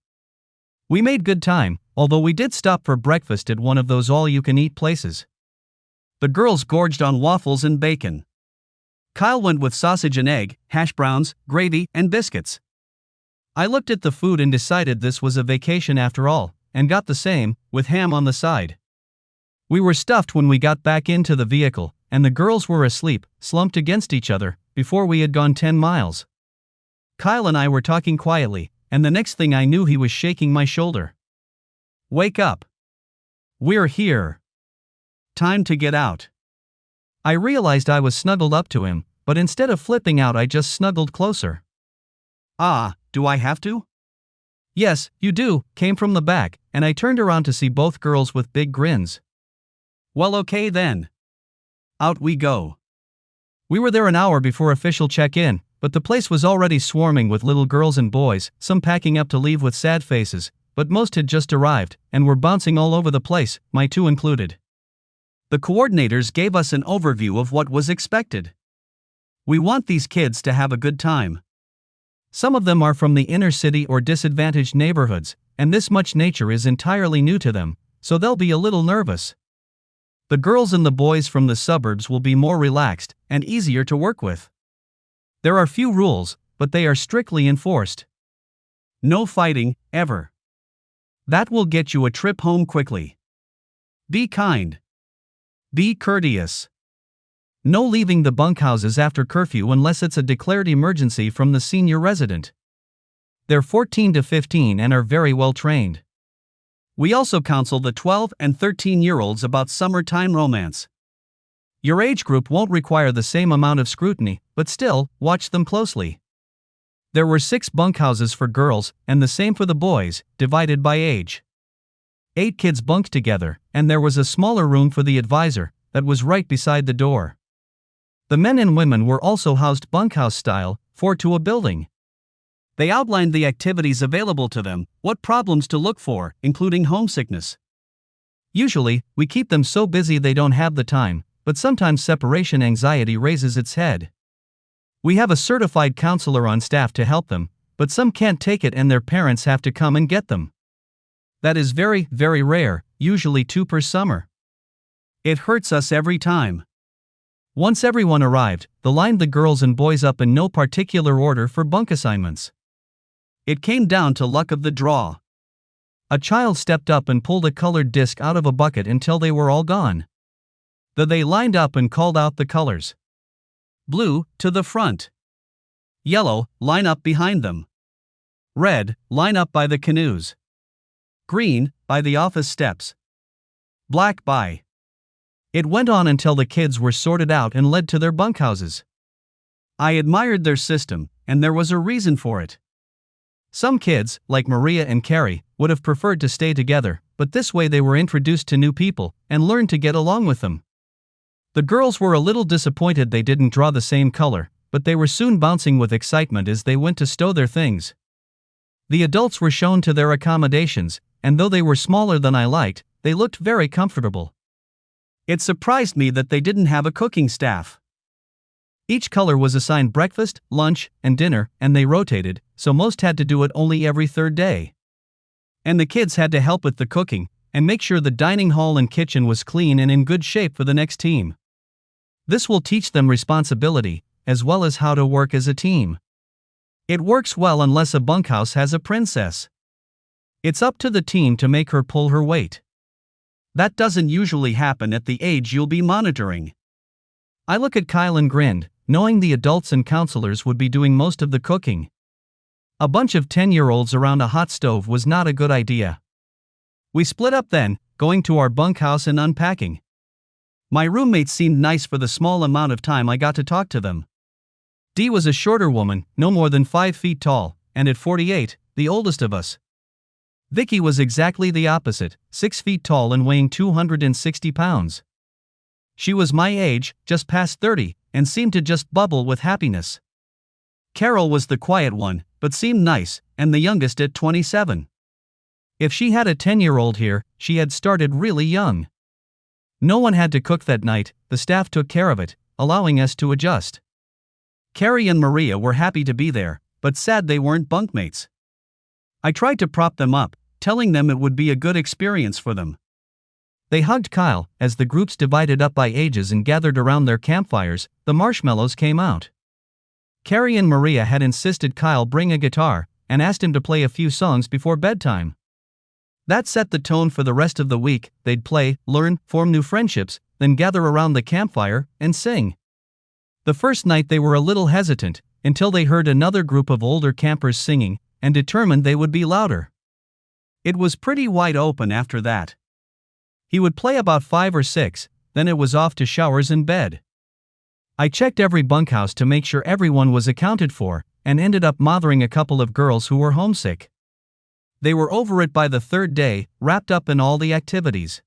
We made good time, although we did stop for breakfast at one of those all-you-can-eat places. The girls gorged on waffles and bacon. Kyle went with sausage and egg, hash browns, gravy, and biscuits. I looked at the food and decided this was a vacation after all, and got the same, with ham on the side. We were stuffed when we got back into the vehicle, and the girls were asleep, slumped against each other, before we had gone 10 miles. Kyle and I were talking quietly, and the next thing I knew he was shaking my shoulder. Wake up. We're here. Time to get out. I realized I was snuggled up to him, but instead of flipping out I just snuggled closer. Ah, do I have to? Yes, you do, came from the back, and I turned around to see both girls with big grins. Well, okay then. Out we go. We were there an hour before official check-in, but the place was already swarming with little girls and boys, some packing up to leave with sad faces, but most had just arrived and were bouncing all over the place, my two included. The coordinators gave us an overview of what was expected. We want these kids to have a good time. Some of them are from the inner city or disadvantaged neighborhoods, and this much nature is entirely new to them, so they'll be a little nervous. The girls and the boys from the suburbs will be more relaxed and easier to work with. There are few rules, but they are strictly enforced. No fighting, ever. That will get you a trip home quickly. Be kind. Be courteous. No leaving the bunkhouses after curfew unless it's a declared emergency from the senior resident. They're 14 to 15 and are very well trained. We also counsel the 12 and 13-year-olds about summertime romance. Your age group won't require the same amount of scrutiny, but still, watch them closely. There were 6 bunkhouses for girls, and the same for the boys, divided by age. 8 kids bunked together, and there was a smaller room for the advisor that was right beside the door. The men and women were also housed bunkhouse style, 4 to a building. They outlined the activities available to them, what problems to look for, including homesickness. Usually, we keep them so busy they don't have the time, but sometimes separation anxiety raises its head. We have a certified counselor on staff to help them, but some can't take it and their parents have to come and get them. That is very, very rare, usually 2 per summer. It hurts us every time. Once everyone arrived, they lined the girls and boys up in no particular order for bunk assignments. It came down to luck of the draw. A child stepped up and pulled a colored disc out of a bucket until they were all gone. They lined up and called out the colors. Blue, to the front. Yellow, line up behind them. Red, line up by the canoes. Green, by the office steps. Black by. It went on until the kids were sorted out and led to their bunkhouses. I admired their system, and there was a reason for it. Some kids, like Maria and Carrie, would have preferred to stay together, but this way they were introduced to new people and learned to get along with them. The girls were a little disappointed they didn't draw the same color, but they were soon bouncing with excitement as they went to stow their things. The adults were shown to their accommodations, and though they were smaller than I liked, they looked very comfortable. It surprised me that they didn't have a cooking staff. Each color was assigned breakfast, lunch, and dinner, and they rotated, so most had to do it only every 3rd day. And the kids had to help with the cooking, and make sure the dining hall and kitchen was clean and in good shape for the next team. This will teach them responsibility, as well as how to work as a team. It works well unless a bunkhouse has a princess. It's up to the team to make her pull her weight. That doesn't usually happen at the age you'll be monitoring. I look at Kyle and grinned, knowing the adults and counselors would be doing most of the cooking. A bunch of 10-year-olds around a hot stove was not a good idea. We split up then, going to our bunkhouse and unpacking. My roommates seemed nice for the small amount of time I got to talk to them. Dee was a shorter woman, no more than 5 feet tall, and at 48, the oldest of us. Vicky was exactly the opposite, 6 feet tall and weighing 260 pounds. She was my age, just past 30, and seemed to just bubble with happiness. Carol was the quiet one, but seemed nice, and the youngest at 27. If she had a 10-year-old here, she had started really young. No one had to cook that night, the staff took care of it, allowing us to adjust. Carrie and Maria were happy to be there, but sad they weren't bunkmates. I tried to prop them up, telling them it would be a good experience for them. They hugged Kyle. As the groups divided up by ages and gathered around their campfires, the marshmallows came out. Carrie and Maria had insisted Kyle bring a guitar, and asked him to play a few songs before bedtime. That set the tone for the rest of the week. They'd play, learn, form new friendships, then gather around the campfire and sing. The first night they were a little hesitant, until they heard another group of older campers singing, and determined they would be louder. It was pretty wide open after that. He would play about 5 or 6, then it was off to showers and bed. I checked every bunkhouse to make sure everyone was accounted for, and ended up mothering a couple of girls who were homesick. They were over it by the 3rd day, wrapped up in all the activities.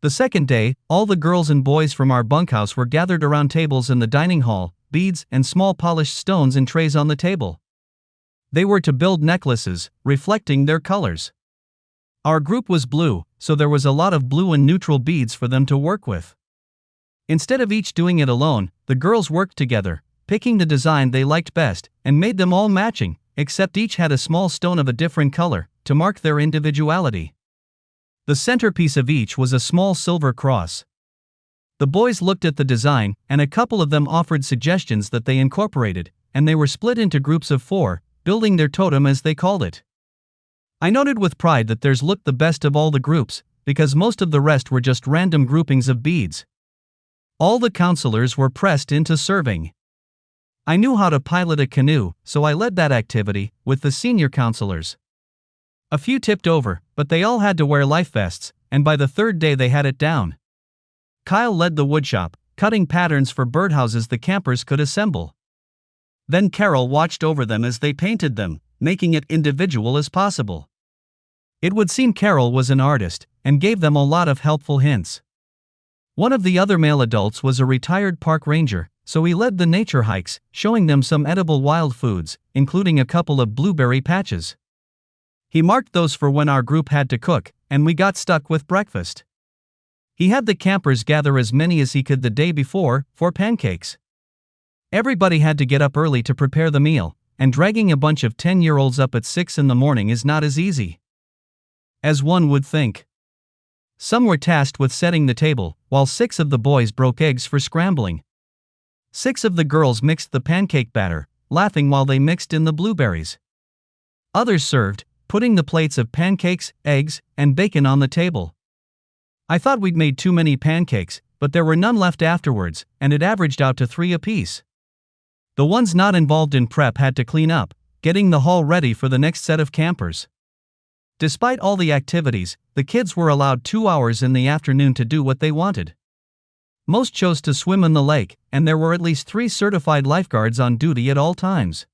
The second day, all the girls and boys from our bunkhouse were gathered around tables in the dining hall, beads and small polished stones in trays on the table. They were to build necklaces, reflecting their colors. Our group was blue, so there was a lot of blue and neutral beads for them to work with. Instead of each doing it alone, the girls worked together, picking the design they liked best, and made them all matching, except each had a small stone of a different color, to mark their individuality. The centerpiece of each was a small silver cross. The boys looked at the design, and a couple of them offered suggestions that they incorporated, and they were split into groups of 4, building their totem as they called it. I noted with pride that theirs looked the best of all the groups, because most of the rest were just random groupings of beads. All the counselors were pressed into serving. I knew how to pilot a canoe, so I led that activity, with the senior counselors. A few tipped over, but they all had to wear life vests, and by the third day they had it down. Kyle led the woodshop, cutting patterns for birdhouses the campers could assemble. Then Carol watched over them as they painted them, making it individual as possible. It would seem Carol was an artist, and gave them a lot of helpful hints. One of the other male adults was a retired park ranger, so he led the nature hikes, showing them some edible wild foods, including a couple of blueberry patches. He marked those for when our group had to cook, and we got stuck with breakfast. He had the campers gather as many as he could the day before, for pancakes. Everybody had to get up early to prepare the meal, and dragging a bunch of 10-year-olds up at 6 in the morning is not as easy as one would think. Some were tasked with setting the table, while 6 of the boys broke eggs for scrambling. 6 of the girls mixed the pancake batter, laughing while they mixed in the blueberries. Others served, putting the plates of pancakes, eggs, and bacon on the table. I thought we'd made too many pancakes, but there were none left afterwards, and it averaged out to 3 apiece. The ones not involved in prep had to clean up, getting the hall ready for the next set of campers. Despite all the activities, the kids were allowed 2 hours in the afternoon to do what they wanted. Most chose to swim in the lake, and there were at least 3 certified lifeguards on duty at all times.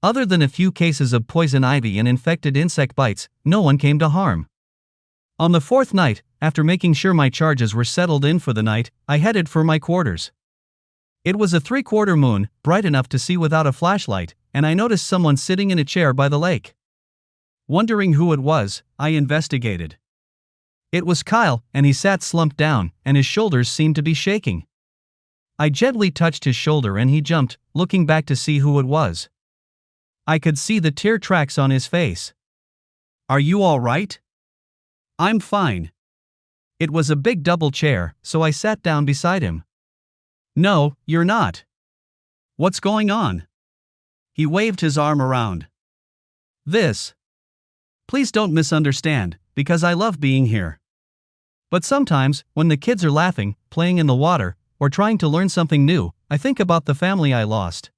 Other than a few cases of poison ivy and infected insect bites, no one came to harm. On the 4th night, after making sure my charges were settled in for the night, I headed for my quarters. It was a 3/4 moon, bright enough to see without a flashlight, and I noticed someone sitting in a chair by the lake. Wondering who it was, I investigated. It was Kyle, and he sat slumped down, and his shoulders seemed to be shaking. I gently touched his shoulder and he jumped, looking back to see who it was. I could see the tear tracks on his face. "Are you all right?" "I'm fine." It was a big double chair, so I sat down beside him. "No, you're not. What's going on?" He waved his arm around. "This. Please don't misunderstand, because I love being here. But sometimes, when the kids are laughing, playing in the water, or trying to learn something new, I think about the family I lost.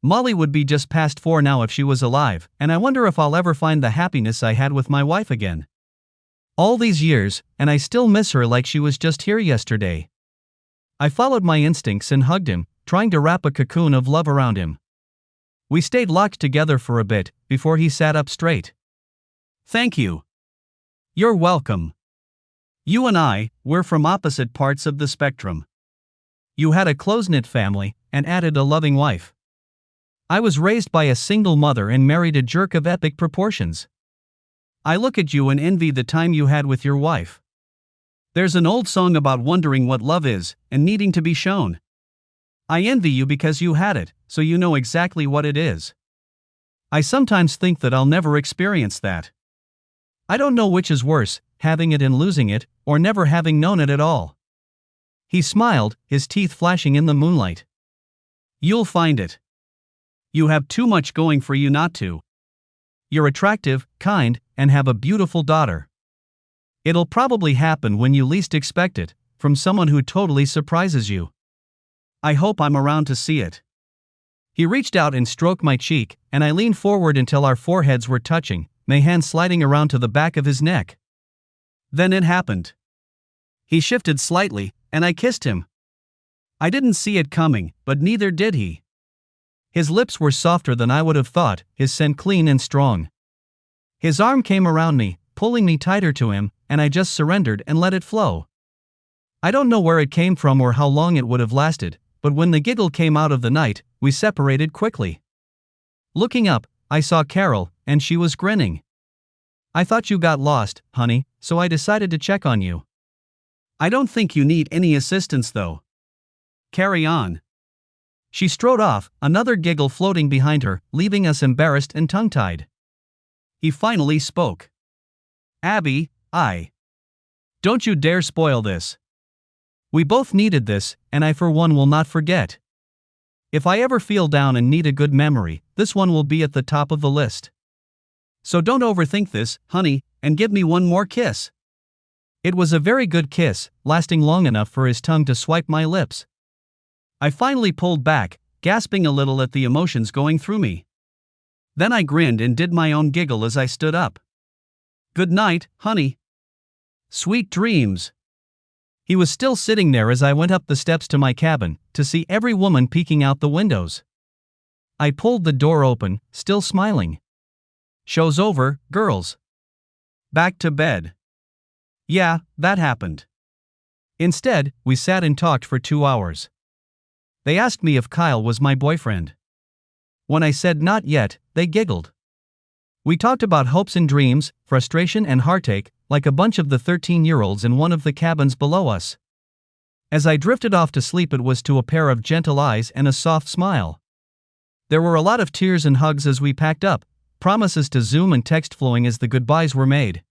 Molly would be just past 4 now if she was alive, and I wonder if I'll ever find the happiness I had with my wife again. All these years, and I still miss her like she was just here yesterday." I followed my instincts and hugged him, trying to wrap a cocoon of love around him. We stayed locked together for a bit, before he sat up straight. "Thank you." "You're welcome. You and I, we're from opposite parts of the spectrum. You had a close-knit family, and added a loving wife. I was raised by a single mother and married a jerk of epic proportions. I look at you and envy the time you had with your wife. There's an old song about wondering what love is, and needing to be shown. I envy you because you had it, so you know exactly what it is. I sometimes think that I'll never experience that. I don't know which is worse, having it and losing it, or never having known it at all." He smiled, his teeth flashing in the moonlight. "You'll find it. You have too much going for you not to. You're attractive, kind, and have a beautiful daughter. It'll probably happen when you least expect it, from someone who totally surprises you. I hope I'm around to see it." He reached out and stroked my cheek, and I leaned forward until our foreheads were touching, my hand sliding around to the back of his neck. Then it happened. He shifted slightly, and I kissed him. I didn't see it coming, but neither did he. His lips were softer than I would have thought, his scent clean and strong. His arm came around me, pulling me tighter to him, and I just surrendered and let it flow. I don't know where it came from or how long it would have lasted, but when the giggle came out of the night, we separated quickly. Looking up, I saw Carol, and she was grinning. I thought you got lost, honey, so I decided to check on you. I don't think you need any assistance though. Carry on. She strode off, another giggle floating behind her, leaving us embarrassed and tongue-tied. He finally spoke. Abby, don't you dare spoil this. We both needed this, and I for one will not forget. If I ever feel down and need a good memory, this one will be at the top of the list. So don't overthink this, honey, and give me one more kiss. It was a very good kiss, lasting long enough for his tongue to swipe my lips. I finally pulled back, gasping a little at the emotions going through me. Then I grinned and did my own giggle as I stood up. Good night, honey. Sweet dreams. He was still sitting there as I went up the steps to my cabin, to see every woman peeking out the windows. I pulled the door open, still smiling. Show's over, girls. Back to bed. Yeah, that happened. Instead, we sat and talked for 2 hours. They asked me if Kyle was my boyfriend. When I said not yet, they giggled. We talked about hopes and dreams, frustration and heartache, like a bunch of the 13-year-olds in one of the cabins below us. As I drifted off to sleep, it was to a pair of gentle eyes and a soft smile. There were a lot of tears and hugs as we packed up, promises to Zoom and text flowing as the goodbyes were made.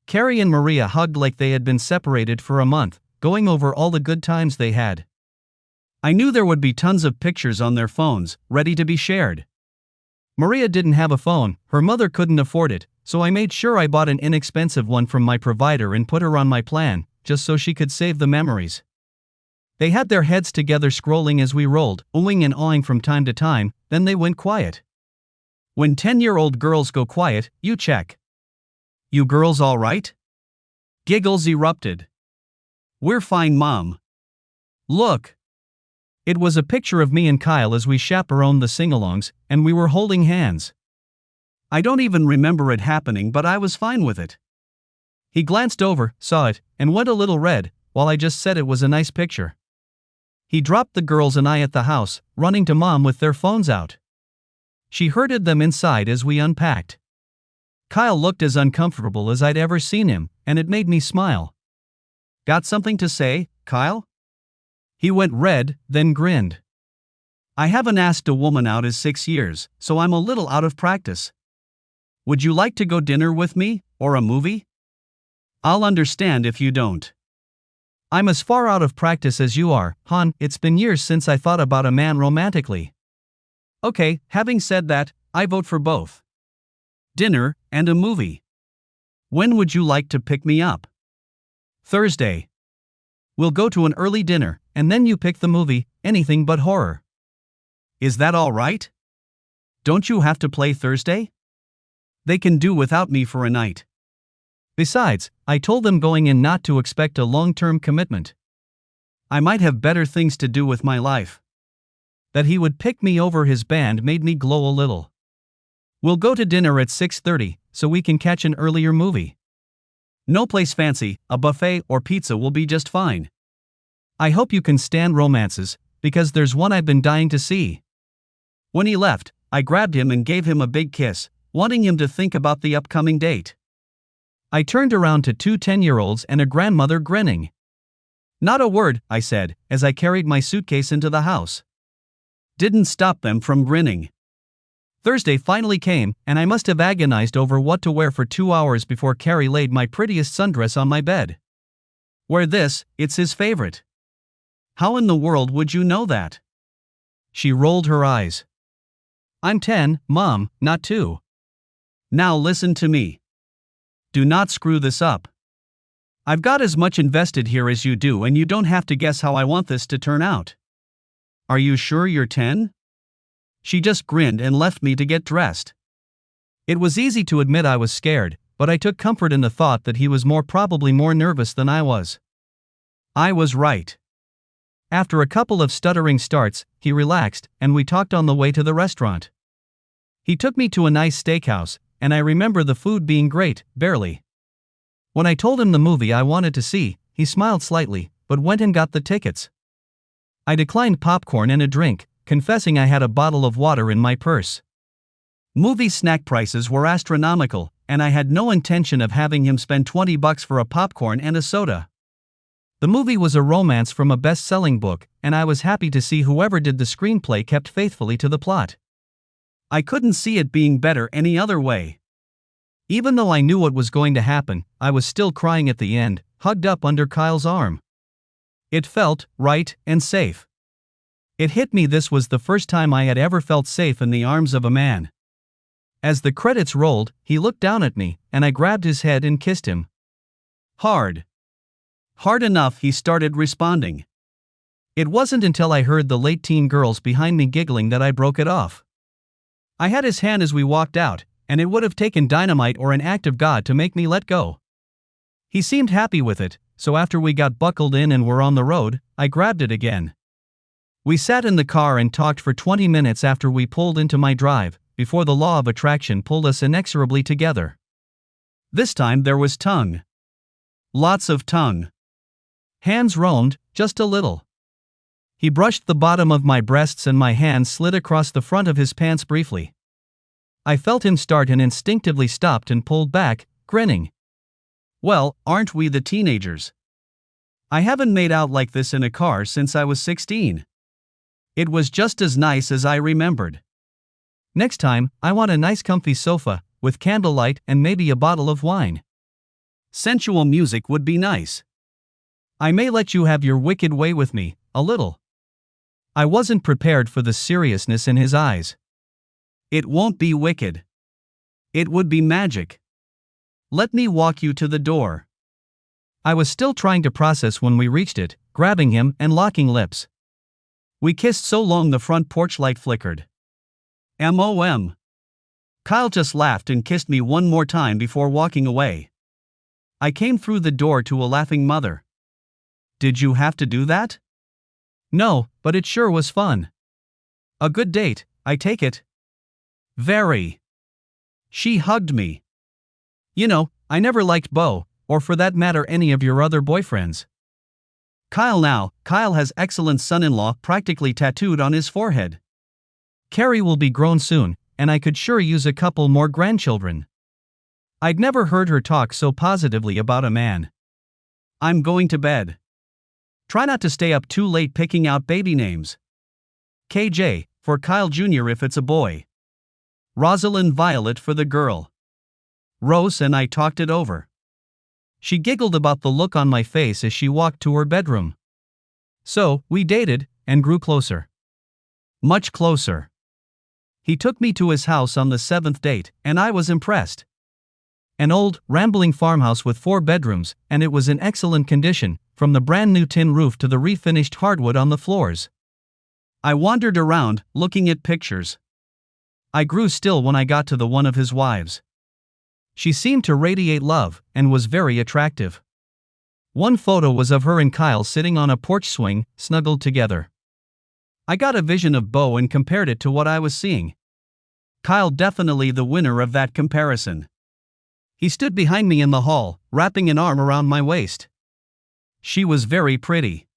Carrie and Maria hugged like they had been separated for a month, going over all the good times they had. I knew there would be tons of pictures on their phones, ready to be shared. Maria didn't have a phone, her mother couldn't afford it, so I made sure I bought an inexpensive one from my provider and put her on my plan, just so she could save the memories. They had their heads together scrolling as we rolled, oohing and awing from time to time, then they went quiet. When 10-year-old girls go quiet, you check. You girls all right? Giggles erupted. We're fine, Mom. Look. It was a picture of me and Kyle as we chaperoned the sing-alongs, and we were holding hands. I don't even remember it happening, but I was fine with it. He glanced over, saw it, and went a little red, while I just said it was a nice picture. He dropped the girls and I at the house, running to Mom with their phones out. She herded them inside as we unpacked. Kyle looked as uncomfortable as I'd ever seen him, and it made me smile. Got something to say, Kyle? He went red, then grinned. I haven't asked a woman out in 6 years, so I'm a little out of practice. Would you like to go dinner with me, or a movie? I'll understand if you don't. I'm as far out of practice as you are, hon. It's been years since I thought about a man romantically. Okay, having said that, I vote for both. Dinner and a movie. When would you like to pick me up? Thursday. We'll go to an early dinner, and then you pick the movie, anything but horror. Is that all right? Don't you have to play Thursday? They can do without me for a night. Besides, I told them going in not to expect a long-term commitment. I might have better things to do with my life. That he would pick me over his band made me glow a little. We'll go to dinner at 6:30, so we can catch an earlier movie. No place fancy, a buffet or pizza will be just fine. I hope you can stand romances, because there's one I've been dying to see. When he left, I grabbed him and gave him a big kiss, wanting him to think about the upcoming date. I turned around to 2 10-year-olds and a grandmother grinning. Not a word, I said, as I carried my suitcase into the house. Didn't stop them from grinning. Thursday finally came, and I must have agonized over what to wear for 2 hours before Carrie laid my prettiest sundress on my bed. Wear this, it's his favorite. How in the world would you know that? She rolled her eyes. I'm 10, Mom, not 2. Now listen to me. Do not screw this up. I've got as much invested here as you do, and you don't have to guess how I want this to turn out. Are you sure you're 10? She just grinned and left me to get dressed. It was easy to admit I was scared, but I took comfort in the thought that he was probably more nervous than I was. I was right. After a couple of stuttering starts, he relaxed, and we talked on the way to the restaurant. He took me to a nice steakhouse, and I remember the food being great, barely. When I told him the movie I wanted to see, he smiled slightly, but went and got the tickets. I declined popcorn and a drink, confessing I had a bottle of water in my purse. Movie snack prices were astronomical, and I had no intention of having him spend $20 for a popcorn and a soda. The movie was a romance from a best-selling book, and I was happy to see whoever did the screenplay kept faithfully to the plot. I couldn't see it being better any other way. Even though I knew what was going to happen, I was still crying at the end, hugged up under Kyle's arm. It felt right and safe. It hit me this was the first time I had ever felt safe in the arms of a man. As the credits rolled, he looked down at me, and I grabbed his head and kissed him. Hard. Hard enough he started responding. It wasn't until I heard the late-teen girls behind me giggling that I broke it off. I had his hand as we walked out, and it would have taken dynamite or an act of God to make me let go. He seemed happy with it, so after we got buckled in and were on the road, I grabbed it again. We sat in the car and talked for 20 minutes after we pulled into my drive, before the law of attraction pulled us inexorably together. This time there was tongue. Lots of tongue. Hands roamed, just a little. He brushed the bottom of my breasts and my hand slid across the front of his pants briefly. I felt him start and instinctively stopped and pulled back, grinning. Well, aren't we the teenagers? I haven't made out like this in a car since I was 16. It was just as nice as I remembered. Next time, I want a nice comfy sofa, with candlelight and maybe a bottle of wine. Sensual music would be nice. I may let you have your wicked way with me, a little. I wasn't prepared for the seriousness in his eyes. It won't be wicked. It would be magic. Let me walk you to the door. I was still trying to process when we reached it, grabbing him and locking lips. We kissed so long the front porch light flickered. MOM. Kyle just laughed and kissed me one more time before walking away. I came through the door to a laughing mother. Did you have to do that? No, but it sure was fun. A good date, I take it. Very. She hugged me. You know, I never liked Beau, or for that matter any of your other boyfriends. Kyle has excellent son-in-law practically tattooed on his forehead. Carrie will be grown soon, and I could sure use a couple more grandchildren. I'd never heard her talk so positively about a man. I'm going to bed. Try not to stay up too late picking out baby names. KJ, for Kyle Jr. if it's a boy. Rosalind Violet for the girl. Rose and I talked it over. She giggled about the look on my face as she walked to her bedroom. So, we dated, and grew closer. Much closer. He took me to his house on the 7th date, and I was impressed. An old, rambling farmhouse with 4 bedrooms, and it was in excellent condition, from the brand new tin roof to the refinished hardwood on the floors. I wandered around, looking at pictures. I grew still when I got to the one of his wives. She seemed to radiate love, and was very attractive. One photo was of her and Kyle sitting on a porch swing, snuggled together. I got a vision of Beau and compared it to what I was seeing. Kyle definitely the winner of that comparison. He stood behind me in the hall, wrapping an arm around my waist. She was very pretty.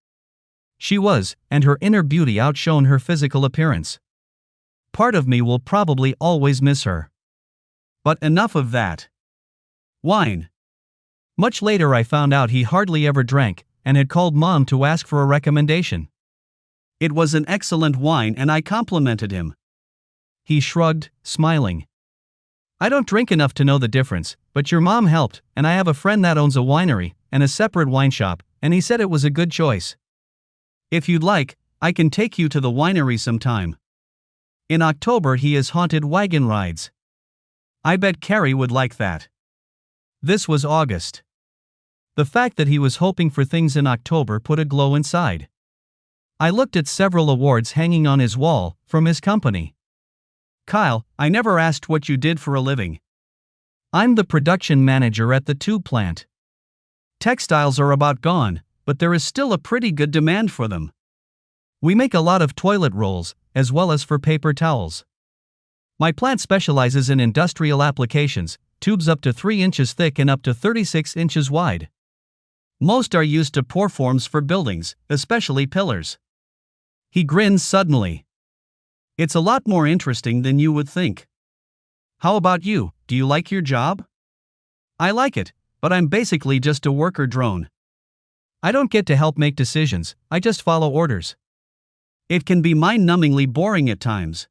She was, and her inner beauty outshone her physical appearance. Part of me will probably always miss her. But enough of that. Wine. Much later I found out he hardly ever drank, and had called Mom to ask for a recommendation. It was an excellent wine and I complimented him. He shrugged, smiling. I don't drink enough to know the difference, but your mom helped, and I have a friend that owns a winery, and a separate wine shop, and he said it was a good choice. If you'd like, I can take you to the winery sometime. In October he has haunted wagon rides. I bet Carrie would like that. This was August. The fact that he was hoping for things in October put a glow inside. I looked at several awards hanging on his wall, from his company. Kyle, I never asked what you did for a living. I'm the production manager at the tube plant. Textiles are about gone, but there is still a pretty good demand for them. We make a lot of toilet rolls, as well as for paper towels. My plant specializes in industrial applications, tubes up to 3 inches thick and up to 36 inches wide. Most are used to pour forms for buildings, especially pillars. He grins suddenly. It's a lot more interesting than you would think. How about you, do you like your job? I like it, but I'm basically just a worker drone. I don't get to help make decisions, I just follow orders. It can be mind-numbingly boring at times.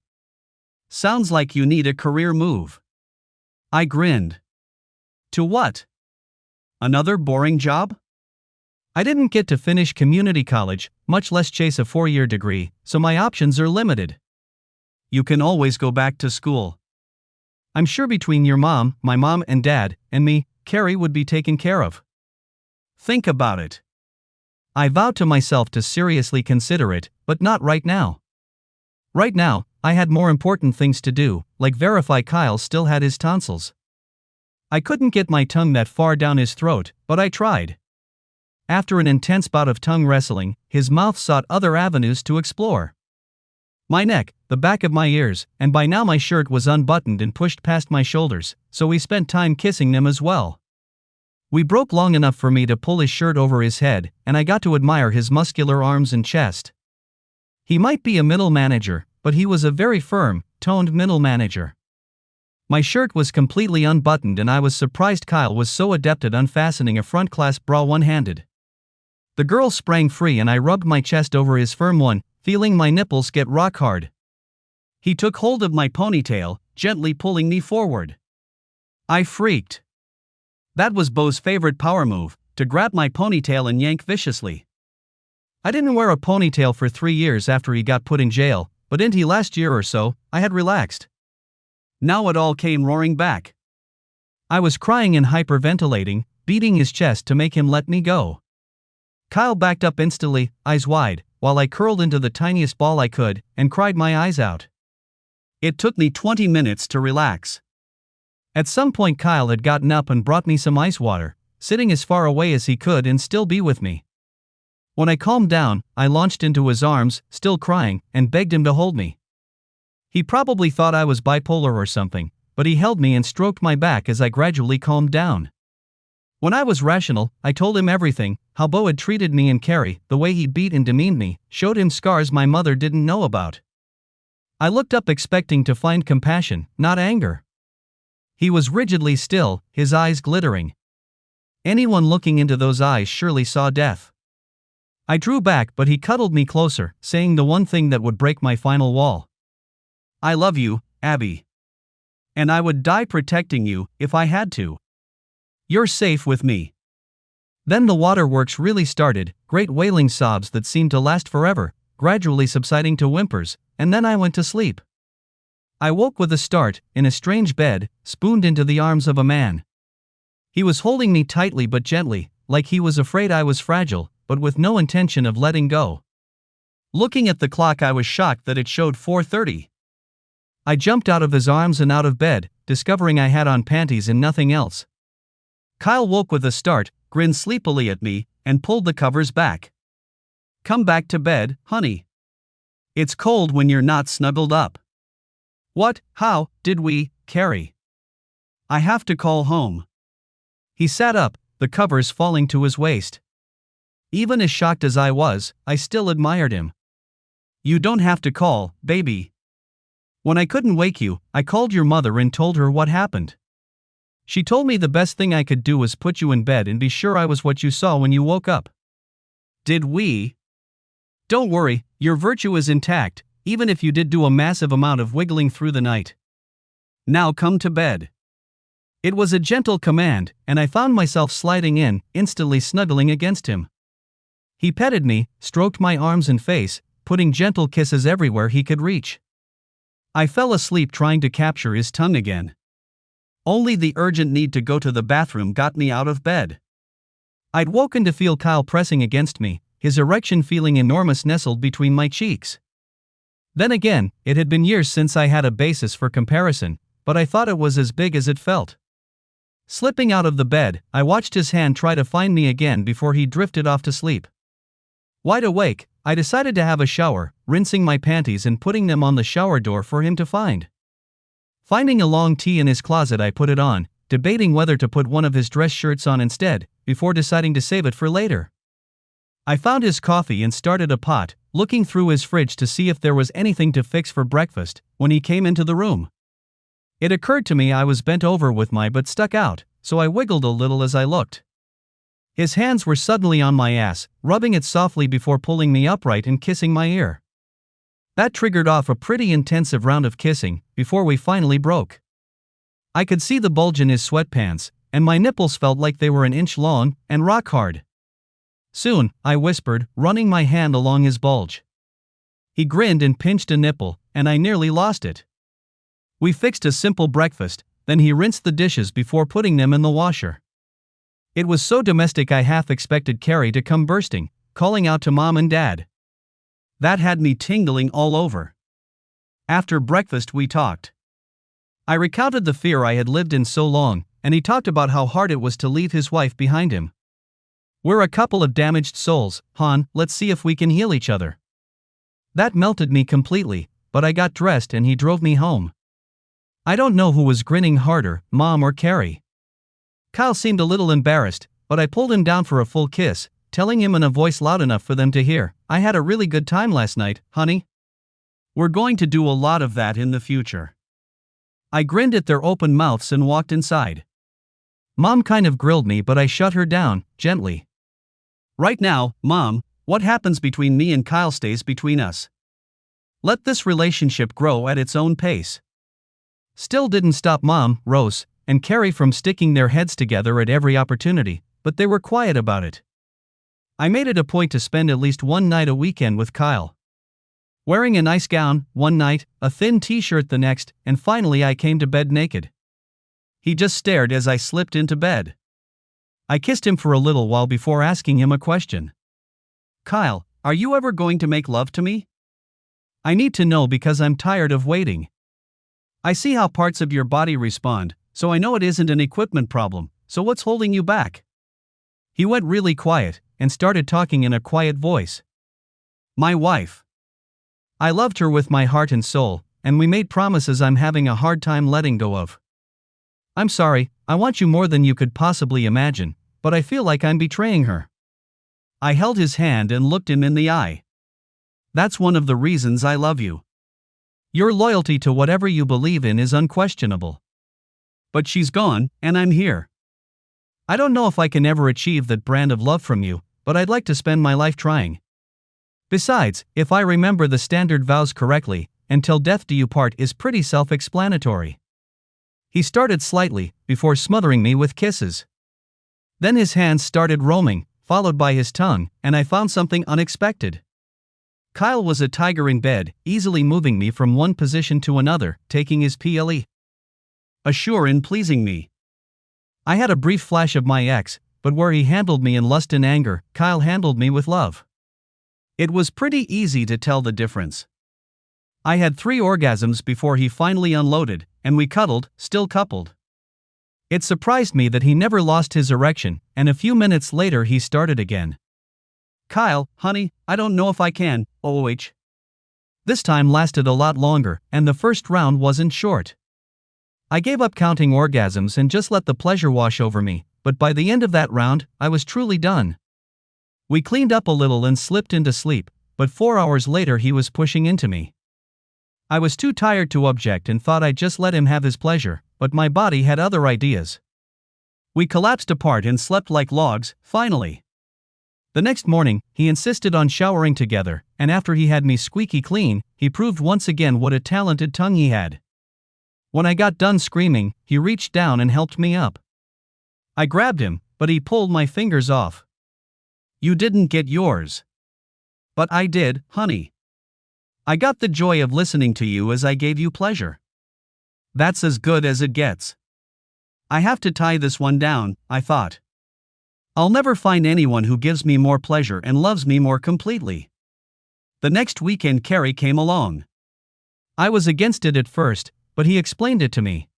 Sounds like you need a career move. I grinned. To what? Another boring job? I didn't get to finish community college, much less chase a 4-year degree, so my options are limited. You can always go back to school. I'm sure between your mom, my mom and dad, and me, Carrie would be taken care of. Think about it. I vowed to myself to seriously consider it, but not right now. Right now, I had more important things to do, like verify Kyle still had his tonsils. I couldn't get my tongue that far down his throat, but I tried. After an intense bout of tongue wrestling, his mouth sought other avenues to explore. My neck, the back of my ears, and by now my shirt was unbuttoned and pushed past my shoulders, so we spent time kissing them as well. We broke long enough for me to pull his shirt over his head, and I got to admire his muscular arms and chest. He might be a middle manager, but he was a very firm, toned middle manager. My shirt was completely unbuttoned and I was surprised Kyle was so adept at unfastening a front clasp bra one-handed. The girl sprang free and I rubbed my chest over his firm one, feeling my nipples get rock hard. He took hold of my ponytail, gently pulling me forward. I freaked. That was Bo's favorite power move, to grab my ponytail and yank viciously. I didn't wear a ponytail for 3 years after he got put in jail, but into last year or so, I had relaxed. Now it all came roaring back. I was crying and hyperventilating, beating his chest to make him let me go. Kyle backed up instantly, eyes wide, while I curled into the tiniest ball I could, and cried my eyes out. It took me 20 minutes to relax. At some point Kyle had gotten up and brought me some ice water, sitting as far away as he could and still be with me. When I calmed down, I launched into his arms, still crying, and begged him to hold me. He probably thought I was bipolar or something, but he held me and stroked my back as I gradually calmed down. When I was rational, I told him everything, how Bo had treated me and Carrie, the way he beat and demeaned me, showed him scars my mother didn't know about. I looked up expecting to find compassion, not anger. He was rigidly still, his eyes glittering. Anyone looking into those eyes surely saw death. I drew back but he cuddled me closer, saying the one thing that would break my final wall. I love you, Abby. And I would die protecting you, if I had to. You're safe with me. Then the waterworks really started, great wailing sobs that seemed to last forever, gradually subsiding to whimpers, and then I went to sleep. I woke with a start, in a strange bed, spooned into the arms of a man. He was holding me tightly but gently, like he was afraid I was fragile, but with no intention of letting go. Looking at the clock I was shocked that it showed 4:30. I jumped out of his arms and out of bed, discovering I had on panties and nothing else. Kyle woke with a start, grinned sleepily at me, and pulled the covers back. Come back to bed, honey. It's cold when you're not snuggled up. What, how, did we, Carrie? I have to call home. He sat up, the covers falling to his waist. Even as shocked as I was, I still admired him. You don't have to call, baby. When I couldn't wake you, I called your mother and told her what happened. She told me the best thing I could do was put you in bed and be sure I was what you saw when you woke up. Did we? Don't worry, your virtue is intact, even if you did do a massive amount of wiggling through the night. Now come to bed. It was a gentle command, and I found myself sliding in, instantly snuggling against him. He petted me, stroked my arms and face, putting gentle kisses everywhere he could reach. I fell asleep trying to capture his tongue again. Only the urgent need to go to the bathroom got me out of bed. I'd woken to feel Kyle pressing against me, his erection feeling enormous nestled between my cheeks. Then again, it had been years since I had a basis for comparison, but I thought it was as big as it felt. Slipping out of the bed, I watched his hand try to find me again before he drifted off to sleep. Wide awake, I decided to have a shower, rinsing my panties and putting them on the shower door for him to find. Finding a long tee in his closet, I put it on, debating whether to put one of his dress shirts on instead, before deciding to save it for later. I found his coffee and started a pot, looking through his fridge to see if there was anything to fix for breakfast, when he came into the room. It occurred to me I was bent over with my butt stuck out, so I wiggled a little as I looked. His hands were suddenly on my ass, rubbing it softly before pulling me upright and kissing my ear. That triggered off a pretty intensive round of kissing, before we finally broke. I could see the bulge in his sweatpants, and my nipples felt like they were an inch long and rock hard. Soon, I whispered, running my hand along his bulge. He grinned and pinched a nipple, and I nearly lost it. We fixed a simple breakfast, then he rinsed the dishes before putting them in the washer. It was so domestic I half expected Carrie to come bursting, calling out to Mom and Dad. That had me tingling all over. After breakfast we talked. I recounted the fear I had lived in so long, and he talked about how hard it was to leave his wife behind him. We're a couple of damaged souls, hon, let's see if we can heal each other. That melted me completely, but I got dressed and he drove me home. I don't know who was grinning harder, Mom or Carrie. Kyle seemed a little embarrassed, but I pulled him down for a full kiss, telling him in a voice loud enough for them to hear, I had a really good time last night, honey. We're going to do a lot of that in the future. I grinned at their open mouths and walked inside. Mom kind of grilled me, but I shut her down, gently. Right now, Mom, what happens between me and Kyle stays between us. Let this relationship grow at its own pace. Still didn't stop Mom, Rose, and Carrie from sticking their heads together at every opportunity, but they were quiet about it. I made it a point to spend at least one night a weekend with Kyle. Wearing a nice gown one night, a thin t-shirt the next, and finally I came to bed naked. He just stared as I slipped into bed. I kissed him for a little while before asking him a question. Kyle, are you ever going to make love to me? I need to know because I'm tired of waiting. I see how parts of your body respond, so I know it isn't an equipment problem, so what's holding you back? He went really quiet, and started talking in a quiet voice. My wife. I loved her with my heart and soul, and we made promises I'm having a hard time letting go of. I'm sorry, I want you more than you could possibly imagine, but I feel like I'm betraying her. I held his hand and looked him in the eye. That's one of the reasons I love you. Your loyalty to whatever you believe in is unquestionable. But she's gone, and I'm here. I don't know if I can ever achieve that brand of love from you, but I'd like to spend my life trying. Besides, if I remember the standard vows correctly, until death do you part is pretty self-explanatory. He started slightly, before smothering me with kisses. Then his hands started roaming, followed by his tongue, and I found something unexpected. Kyle was a tiger in bed, easily moving me from one position to another, taking his PLE. Assure in pleasing me. I had a brief flash of my ex, but where he handled me in lust and anger, Kyle handled me with love. It was pretty easy to tell the difference. I had 3 orgasms before he finally unloaded, and we cuddled, still coupled. It surprised me that he never lost his erection, and a few minutes later he started again. Kyle, honey, I don't know if I can, OH. This time lasted a lot longer, and the first round wasn't short. I gave up counting orgasms and just let the pleasure wash over me, but by the end of that round, I was truly done. We cleaned up a little and slipped into sleep, but 4 hours later he was pushing into me. I was too tired to object and thought I'd just let him have his pleasure, but my body had other ideas. We collapsed apart and slept like logs, finally. The next morning, he insisted on showering together, and after he had me squeaky clean, he proved once again what a talented tongue he had. When I got done screaming, he reached down and helped me up. I grabbed him, but he pulled my fingers off. You didn't get yours. But I did, honey. I got the joy of listening to you as I gave you pleasure. That's as good as it gets. I have to tie this one down, I thought. I'll never find anyone who gives me more pleasure and loves me more completely. The next weekend Carrie came along. I was against it at first, but he explained it to me.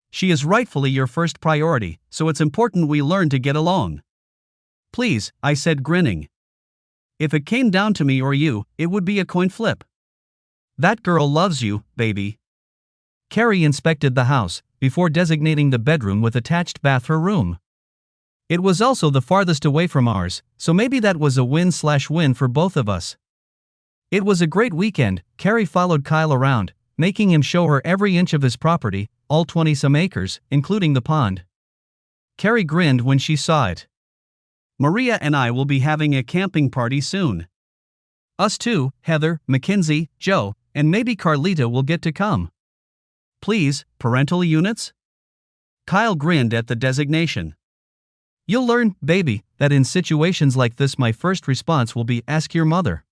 She is rightfully your first priority, so it's important we learn to get along. Please, I said, grinning. If it came down to me or you, it would be a coin flip. That girl loves you, baby. Carrie inspected the house, before designating the bedroom with attached bath her room. It was also the farthest away from ours, so maybe that was a win/win for both of us. It was a great weekend. Carrie followed Kyle around, making him show her every inch of his property, all 20-some acres, including the pond. Carrie grinned when she saw it. Maria and I will be having a camping party soon. Us too, Heather, Mackenzie, Joe, and maybe Carlita will get to come. Please, parental units? Kyle grinned at the designation. You'll learn, baby, that in situations like this my first response will be ask your mother.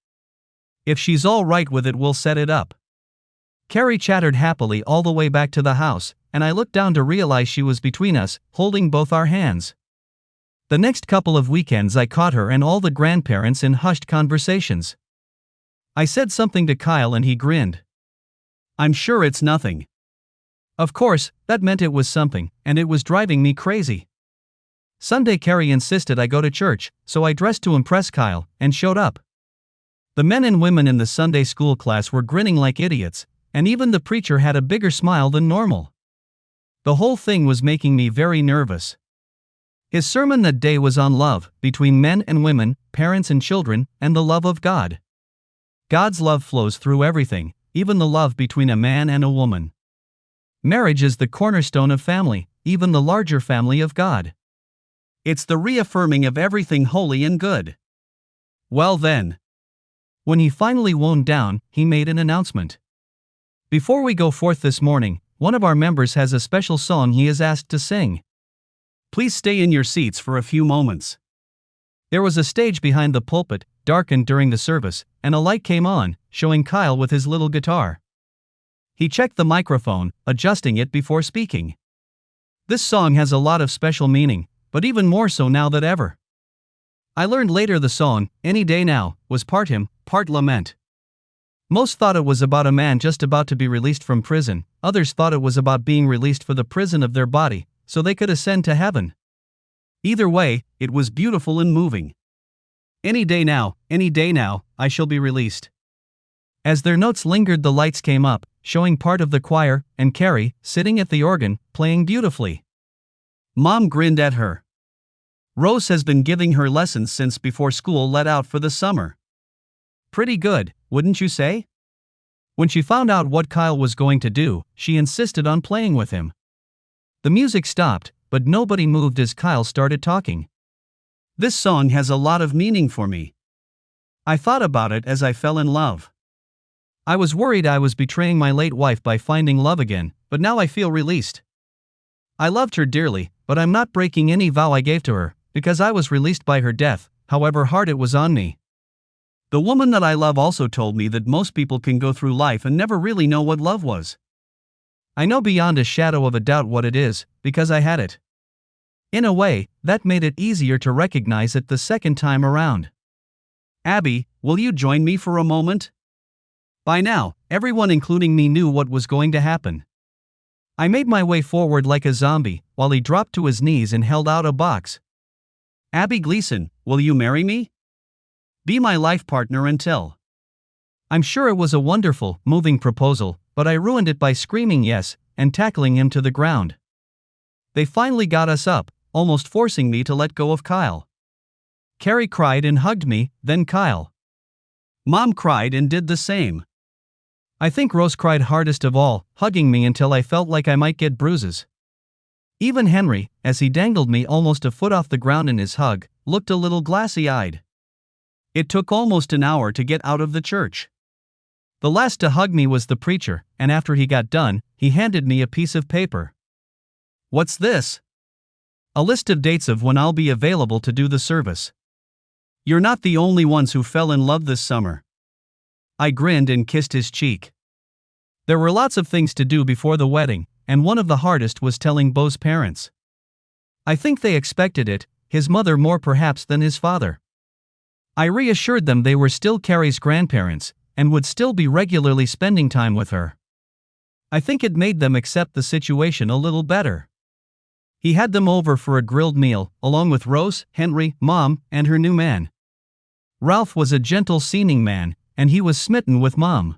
If she's all right with it, we'll set it up. Carrie chattered happily all the way back to the house, and I looked down to realize she was between us, holding both our hands. The next couple of weekends I caught her and all the grandparents in hushed conversations. I said something to Kyle and he grinned. I'm sure it's nothing. Of course, that meant it was something, and it was driving me crazy. Sunday Carrie insisted I go to church, so I dressed to impress Kyle, and showed up. The men and women in the Sunday school class were grinning like idiots, and even the preacher had a bigger smile than normal. The whole thing was making me very nervous. His sermon that day was on love, between men and women, parents and children, and the love of God. God's love flows through everything, even the love between a man and a woman. Marriage is the cornerstone of family, even the larger family of God. It's the reaffirming of everything holy and good. Well then. When he finally wound down, he made an announcement. Before we go forth this morning, one of our members has a special song he is asked to sing. Please stay in your seats for a few moments. There was a stage behind the pulpit, darkened during the service, and a light came on, showing Kyle with his little guitar. He checked the microphone, adjusting it before speaking. This song has a lot of special meaning, but even more so now than ever. I learned later the song, Any Day Now, was part hymn, part lament. Most thought it was about a man just about to be released from prison, others thought it was about being released for the prison of their body, so they could ascend to heaven. Either way, it was beautiful and moving. Any day now, I shall be released. As their notes lingered, the lights came up, showing part of the choir, and Carrie, sitting at the organ, playing beautifully. Mom grinned at her. Rose has been giving her lessons since before school let out for the summer. Pretty good, wouldn't you say? When she found out what Kyle was going to do, she insisted on playing with him. The music stopped, but nobody moved as Kyle started talking. This song has a lot of meaning for me. I thought about it as I fell in love. I was worried I was betraying my late wife by finding love again, but now I feel released. I loved her dearly, but I'm not breaking any vow I gave to her, because I was released by her death, however hard it was on me. The woman that I love also told me that most people can go through life and never really know what love was. I know beyond a shadow of a doubt what it is, because I had it. In a way, that made it easier to recognize it the second time around. Abby, will you join me for a moment? By now, everyone including me knew what was going to happen. I made my way forward like a zombie, while he dropped to his knees and held out a box. Abby Gleason, will you marry me? Be my life partner until. I'm sure it was a wonderful, moving proposal, but I ruined it by screaming yes, and tackling him to the ground. They finally got us up, almost forcing me to let go of Kyle. Carrie cried and hugged me, then Kyle. Mom cried and did the same. I think Rose cried hardest of all, hugging me until I felt like I might get bruises. Even Henry, as he dangled me almost a foot off the ground in his hug, looked a little glassy-eyed. It took almost an hour to get out of the church. The last to hug me was the preacher, and after he got done, he handed me a piece of paper. What's this? A list of dates of when I'll be available to do the service. You're not the only ones who fell in love this summer. I grinned and kissed his cheek. There were lots of things to do before the wedding, and one of the hardest was telling Beau's parents. I think they expected it, his mother more perhaps than his father. I reassured them they were still Carrie's grandparents, and would still be regularly spending time with her. I think it made them accept the situation a little better. He had them over for a grilled meal, along with Rose, Henry, Mom, and her new man. Ralph was a gentle seeming man, and he was smitten with Mom.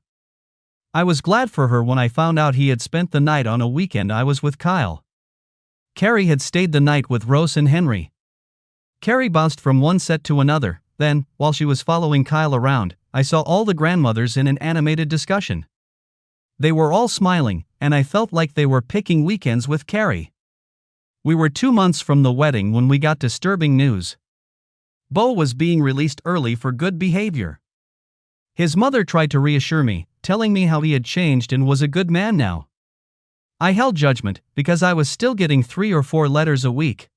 I was glad for her when I found out he had spent the night on a weekend I was with Kyle. Carrie had stayed the night with Rose and Henry. Carrie bounced from one set to another. Then, while she was following Kyle around, I saw all the grandmothers in an animated discussion. They were all smiling, and I felt like they were picking weekends with Carrie. We were 2 months from the wedding when we got disturbing news. Beau was being released early for good behavior. His mother tried to reassure me, telling me how he had changed and was a good man now. I held judgment, because I was still getting 3 or 4 letters a week.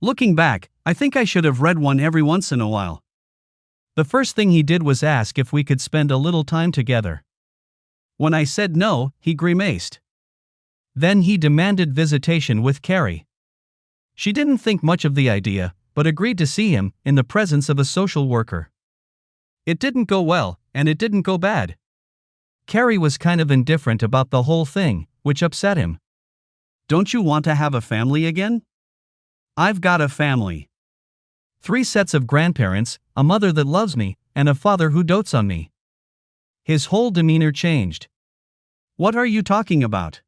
Looking back, I think I should have read one every once in a while. The first thing he did was ask if we could spend a little time together. When I said no, he grimaced. Then he demanded visitation with Carrie. She didn't think much of the idea, but agreed to see him, in the presence of a social worker. It didn't go well, and it didn't go bad. Carrie was kind of indifferent about the whole thing, which upset him. "Don't you want to have a family again?" "I've got a family. 3 sets of grandparents, a mother that loves me, and a father who dotes on me." His whole demeanor changed. "What are you talking about?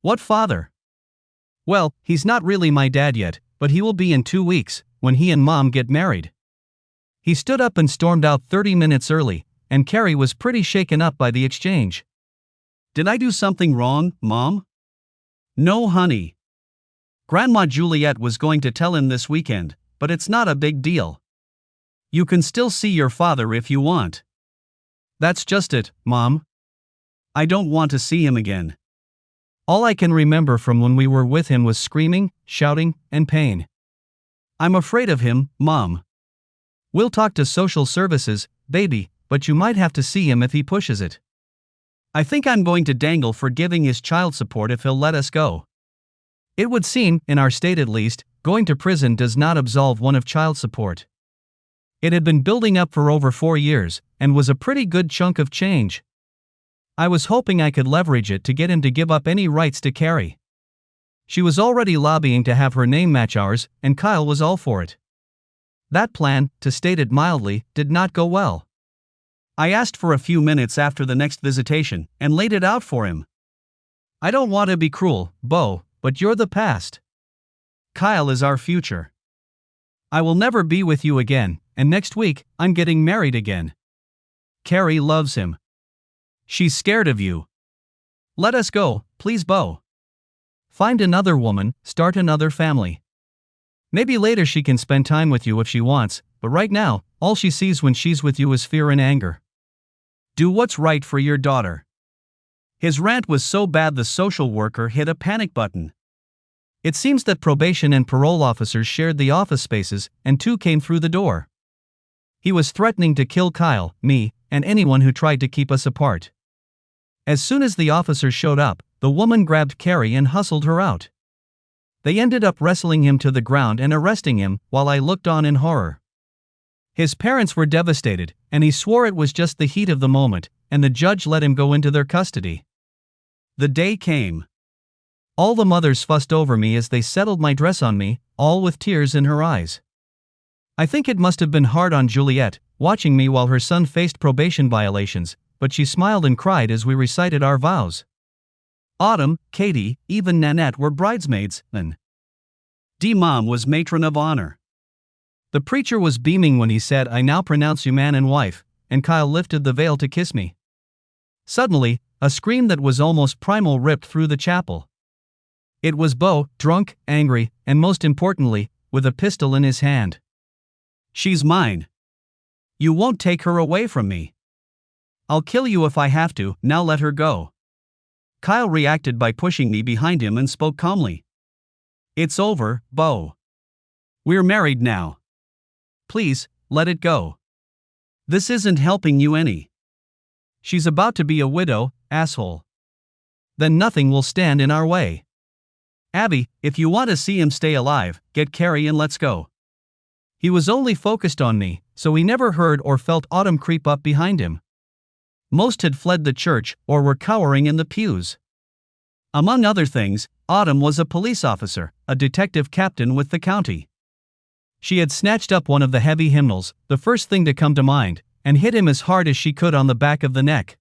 What father?" "Well, he's not really my dad yet, but he will be in 2 weeks, when he and Mom get married." He stood up and stormed out 30 minutes early, and Carrie was pretty shaken up by the exchange. "Did I do something wrong, Mom?" "No, honey. Grandma Juliet was going to tell him this weekend, but it's not a big deal. You can still see your father if you want." "That's just it, Mom. I don't want to see him again." All I can remember from when we were with him was screaming, shouting, and pain. "I'm afraid of him, Mom. We'll talk to social services, baby, but you might have to see him if he pushes it. I think I'm going to dangle for giving his child support if he'll let us go." It would seem, in our state at least, going to prison does not absolve one of child support. It had been building up for over 4 years, and was a pretty good chunk of change. I was hoping I could leverage it to get him to give up any rights to Carrie. She was already lobbying to have her name match ours, and Kyle was all for it. That plan, to state it mildly, did not go well. I asked for a few minutes after the next visitation, and laid it out for him. "I don't want to be cruel, Beau, but you're the past. Kyle is our future. I will never be with you again, and next week, I'm getting married again. Carrie loves him. She's scared of you. Let us go, please, Beau. Find another woman, start another family. Maybe later she can spend time with you if she wants, but right now, all she sees when she's with you is fear and anger. Do what's right for your daughter." His rant was so bad the social worker hit a panic button. It seems that probation and parole officers shared the office spaces, and 2 came through the door. He was threatening to kill Kyle, me, and anyone who tried to keep us apart. As soon as the officers showed up, the woman grabbed Carrie and hustled her out. They ended up wrestling him to the ground and arresting him, while I looked on in horror. His parents were devastated, and he swore it was just the heat of the moment, and the judge let him go into their custody. The day came. All the mothers fussed over me as they settled my dress on me, all with tears in her eyes. I think it must have been hard on Juliet, watching me while her son faced probation violations, but she smiled and cried as we recited our vows. Autumn, Katie, even Nanette were bridesmaids, and D-Mom was matron of honor. The preacher was beaming when he said, "I now pronounce you man and wife," and Kyle lifted the veil to kiss me. Suddenly, a scream that was almost primal ripped through the chapel. It was Beau, drunk, angry, and most importantly, with a pistol in his hand. "She's mine. You won't take her away from me. I'll kill you if I have to, now let her go." Kyle reacted by pushing me behind him and spoke calmly. "It's over, Beau. We're married now. Please, let it go. This isn't helping you any. She's about to be a widow, asshole. Then nothing will stand in our way. Abby, if you want to see him stay alive, get Carrie and let's go." He was only focused on me, so he never heard or felt Autumn creep up behind him. Most had fled the church or were cowering in the pews. Among other things, Autumn was a police officer, a detective captain with the county. She had snatched up one of the heavy hymnals, the first thing to come to mind, and hit him as hard as she could on the back of the neck.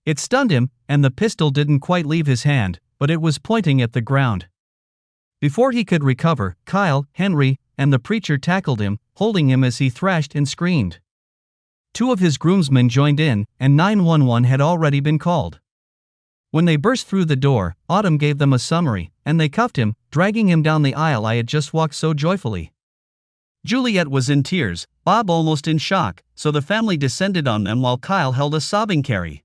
It stunned him, and the pistol didn't quite leave his hand, but it was pointing at the ground. Before he could recover, Kyle, Henry, and the preacher tackled him, holding him as he thrashed and screamed. 2 of his groomsmen joined in, and 911 had already been called. When they burst through the door, Autumn gave them a summary, and they cuffed him, dragging him down the aisle I had just walked so joyfully. Juliet was in tears, Bob almost in shock, so the family descended on them while Kyle held a sobbing Carrie.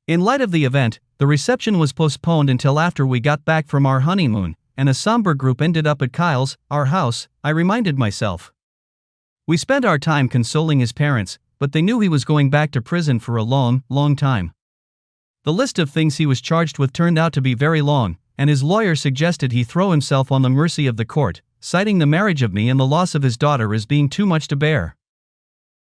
In light of the event, the reception was postponed until after we got back from our honeymoon, and a somber group ended up at Kyle's, our house, I reminded myself. We spent our time consoling his parents, but they knew he was going back to prison for a long, long time. The list of things he was charged with turned out to be very long, and his lawyer suggested he throw himself on the mercy of the court, citing the marriage of me and the loss of his daughter as being too much to bear.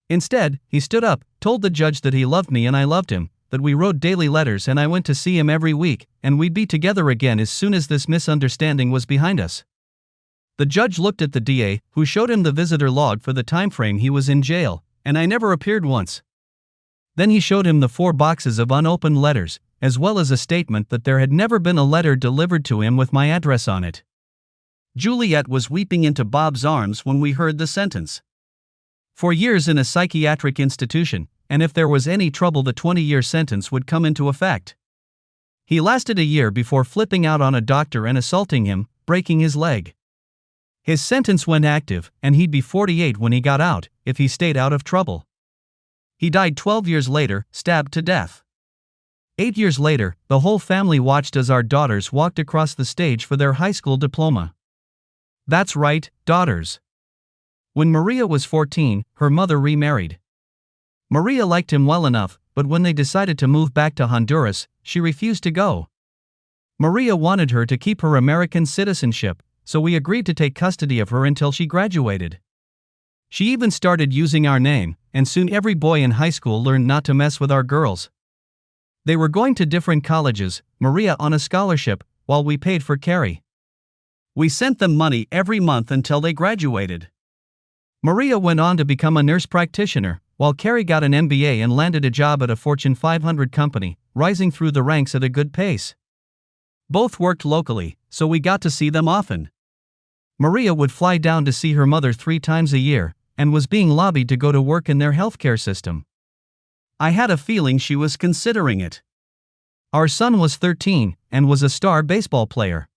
Instead, he stood up, told the judge that he loved me and I loved him, that we wrote daily letters and I went to see him every week, and we'd be together again as soon as this misunderstanding was behind us. The judge looked at the DA, who showed him the visitor log for the time frame he was in jail, and I never appeared once. Then he showed him the 4 boxes of unopened letters, as well as a statement that there had never been a letter delivered to him with my address on it. Juliet was weeping into Bob's arms when we heard the sentence. 4 years in a psychiatric institution, and if there was any trouble the 20-year sentence would come into effect. He lasted a year before flipping out on a doctor and assaulting him, breaking his leg. His sentence went active, and he'd be 48 when he got out, if he stayed out of trouble. He died 12 years later, stabbed to death. 8 years later, the whole family watched as our daughters walked across the stage for their high school diploma. That's right, daughters. When Maria was 14, her mother remarried. Maria liked him well enough, but when they decided to move back to Honduras, she refused to go. Maria wanted her to keep her American citizenship, so we agreed to take custody of her until she graduated. She even started using our name, and soon every boy in high school learned not to mess with our girls. They were going to different colleges, Maria on a scholarship, while we paid for Carrie. We sent them money every month until they graduated. Maria went on to become a nurse practitioner, while Carrie got an MBA and landed a job at a Fortune 500 company, rising through the ranks at a good pace. Both worked locally, so we got to see them often. Maria would fly down to see her mother 3 times a year, and was being lobbied to go to work in their healthcare system. I had a feeling she was considering it. Our son was 13, and was a star baseball player.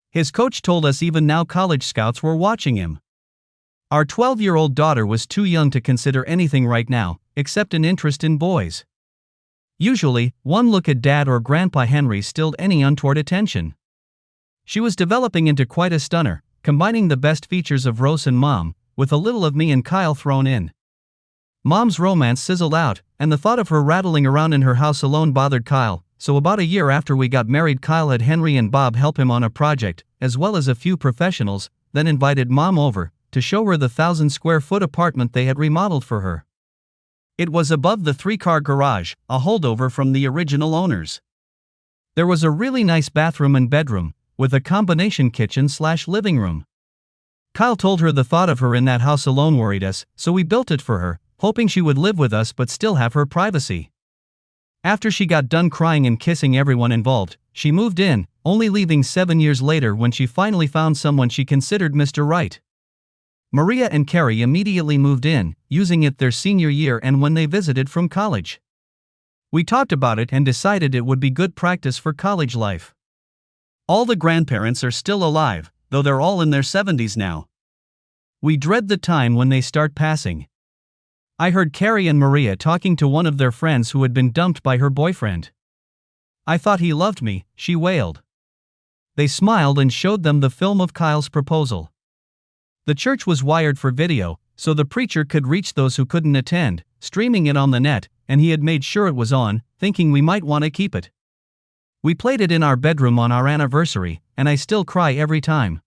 His coach told us even now college scouts were watching him. Our 12-year-old daughter was too young to consider anything right now, except an interest in boys. Usually, one look at Dad or Grandpa Henry stilled any untoward attention. She was developing into quite a stunner, combining the best features of Rose and Mom, with a little of me and Kyle thrown in. Mom's romance sizzled out, and the thought of her rattling around in her house alone bothered Kyle, so about a year after we got married Kyle had Henry and Bob help him on a project, as well as a few professionals, then invited Mom over, to show her the 1,000-square-foot apartment they had remodeled for her. It was above the 3-car garage, a holdover from the original owners. There was a really nice bathroom and bedroom, with a combination kitchen/living room. Kyle told her the thought of her in that house alone worried us, so we built it for her, hoping she would live with us but still have her privacy. After she got done crying and kissing everyone involved, she moved in, only leaving 7 years later when she finally found someone she considered Mr. Right. Maria and Carrie immediately moved in, using it their senior year and when they visited from college. We talked about it and decided it would be good practice for college life. All the grandparents are still alive, though they're all in their 70s now. We dread the time when they start passing. I heard Carrie and Maria talking to one of their friends who had been dumped by her boyfriend. I thought he loved me, she wailed. They smiled and showed them the film of Kyle's proposal. The church was wired for video, so the preacher could reach those who couldn't attend, streaming it on the net, and he had made sure it was on, thinking we might want to keep it. We played it in our bedroom on our anniversary, and I still cry every time.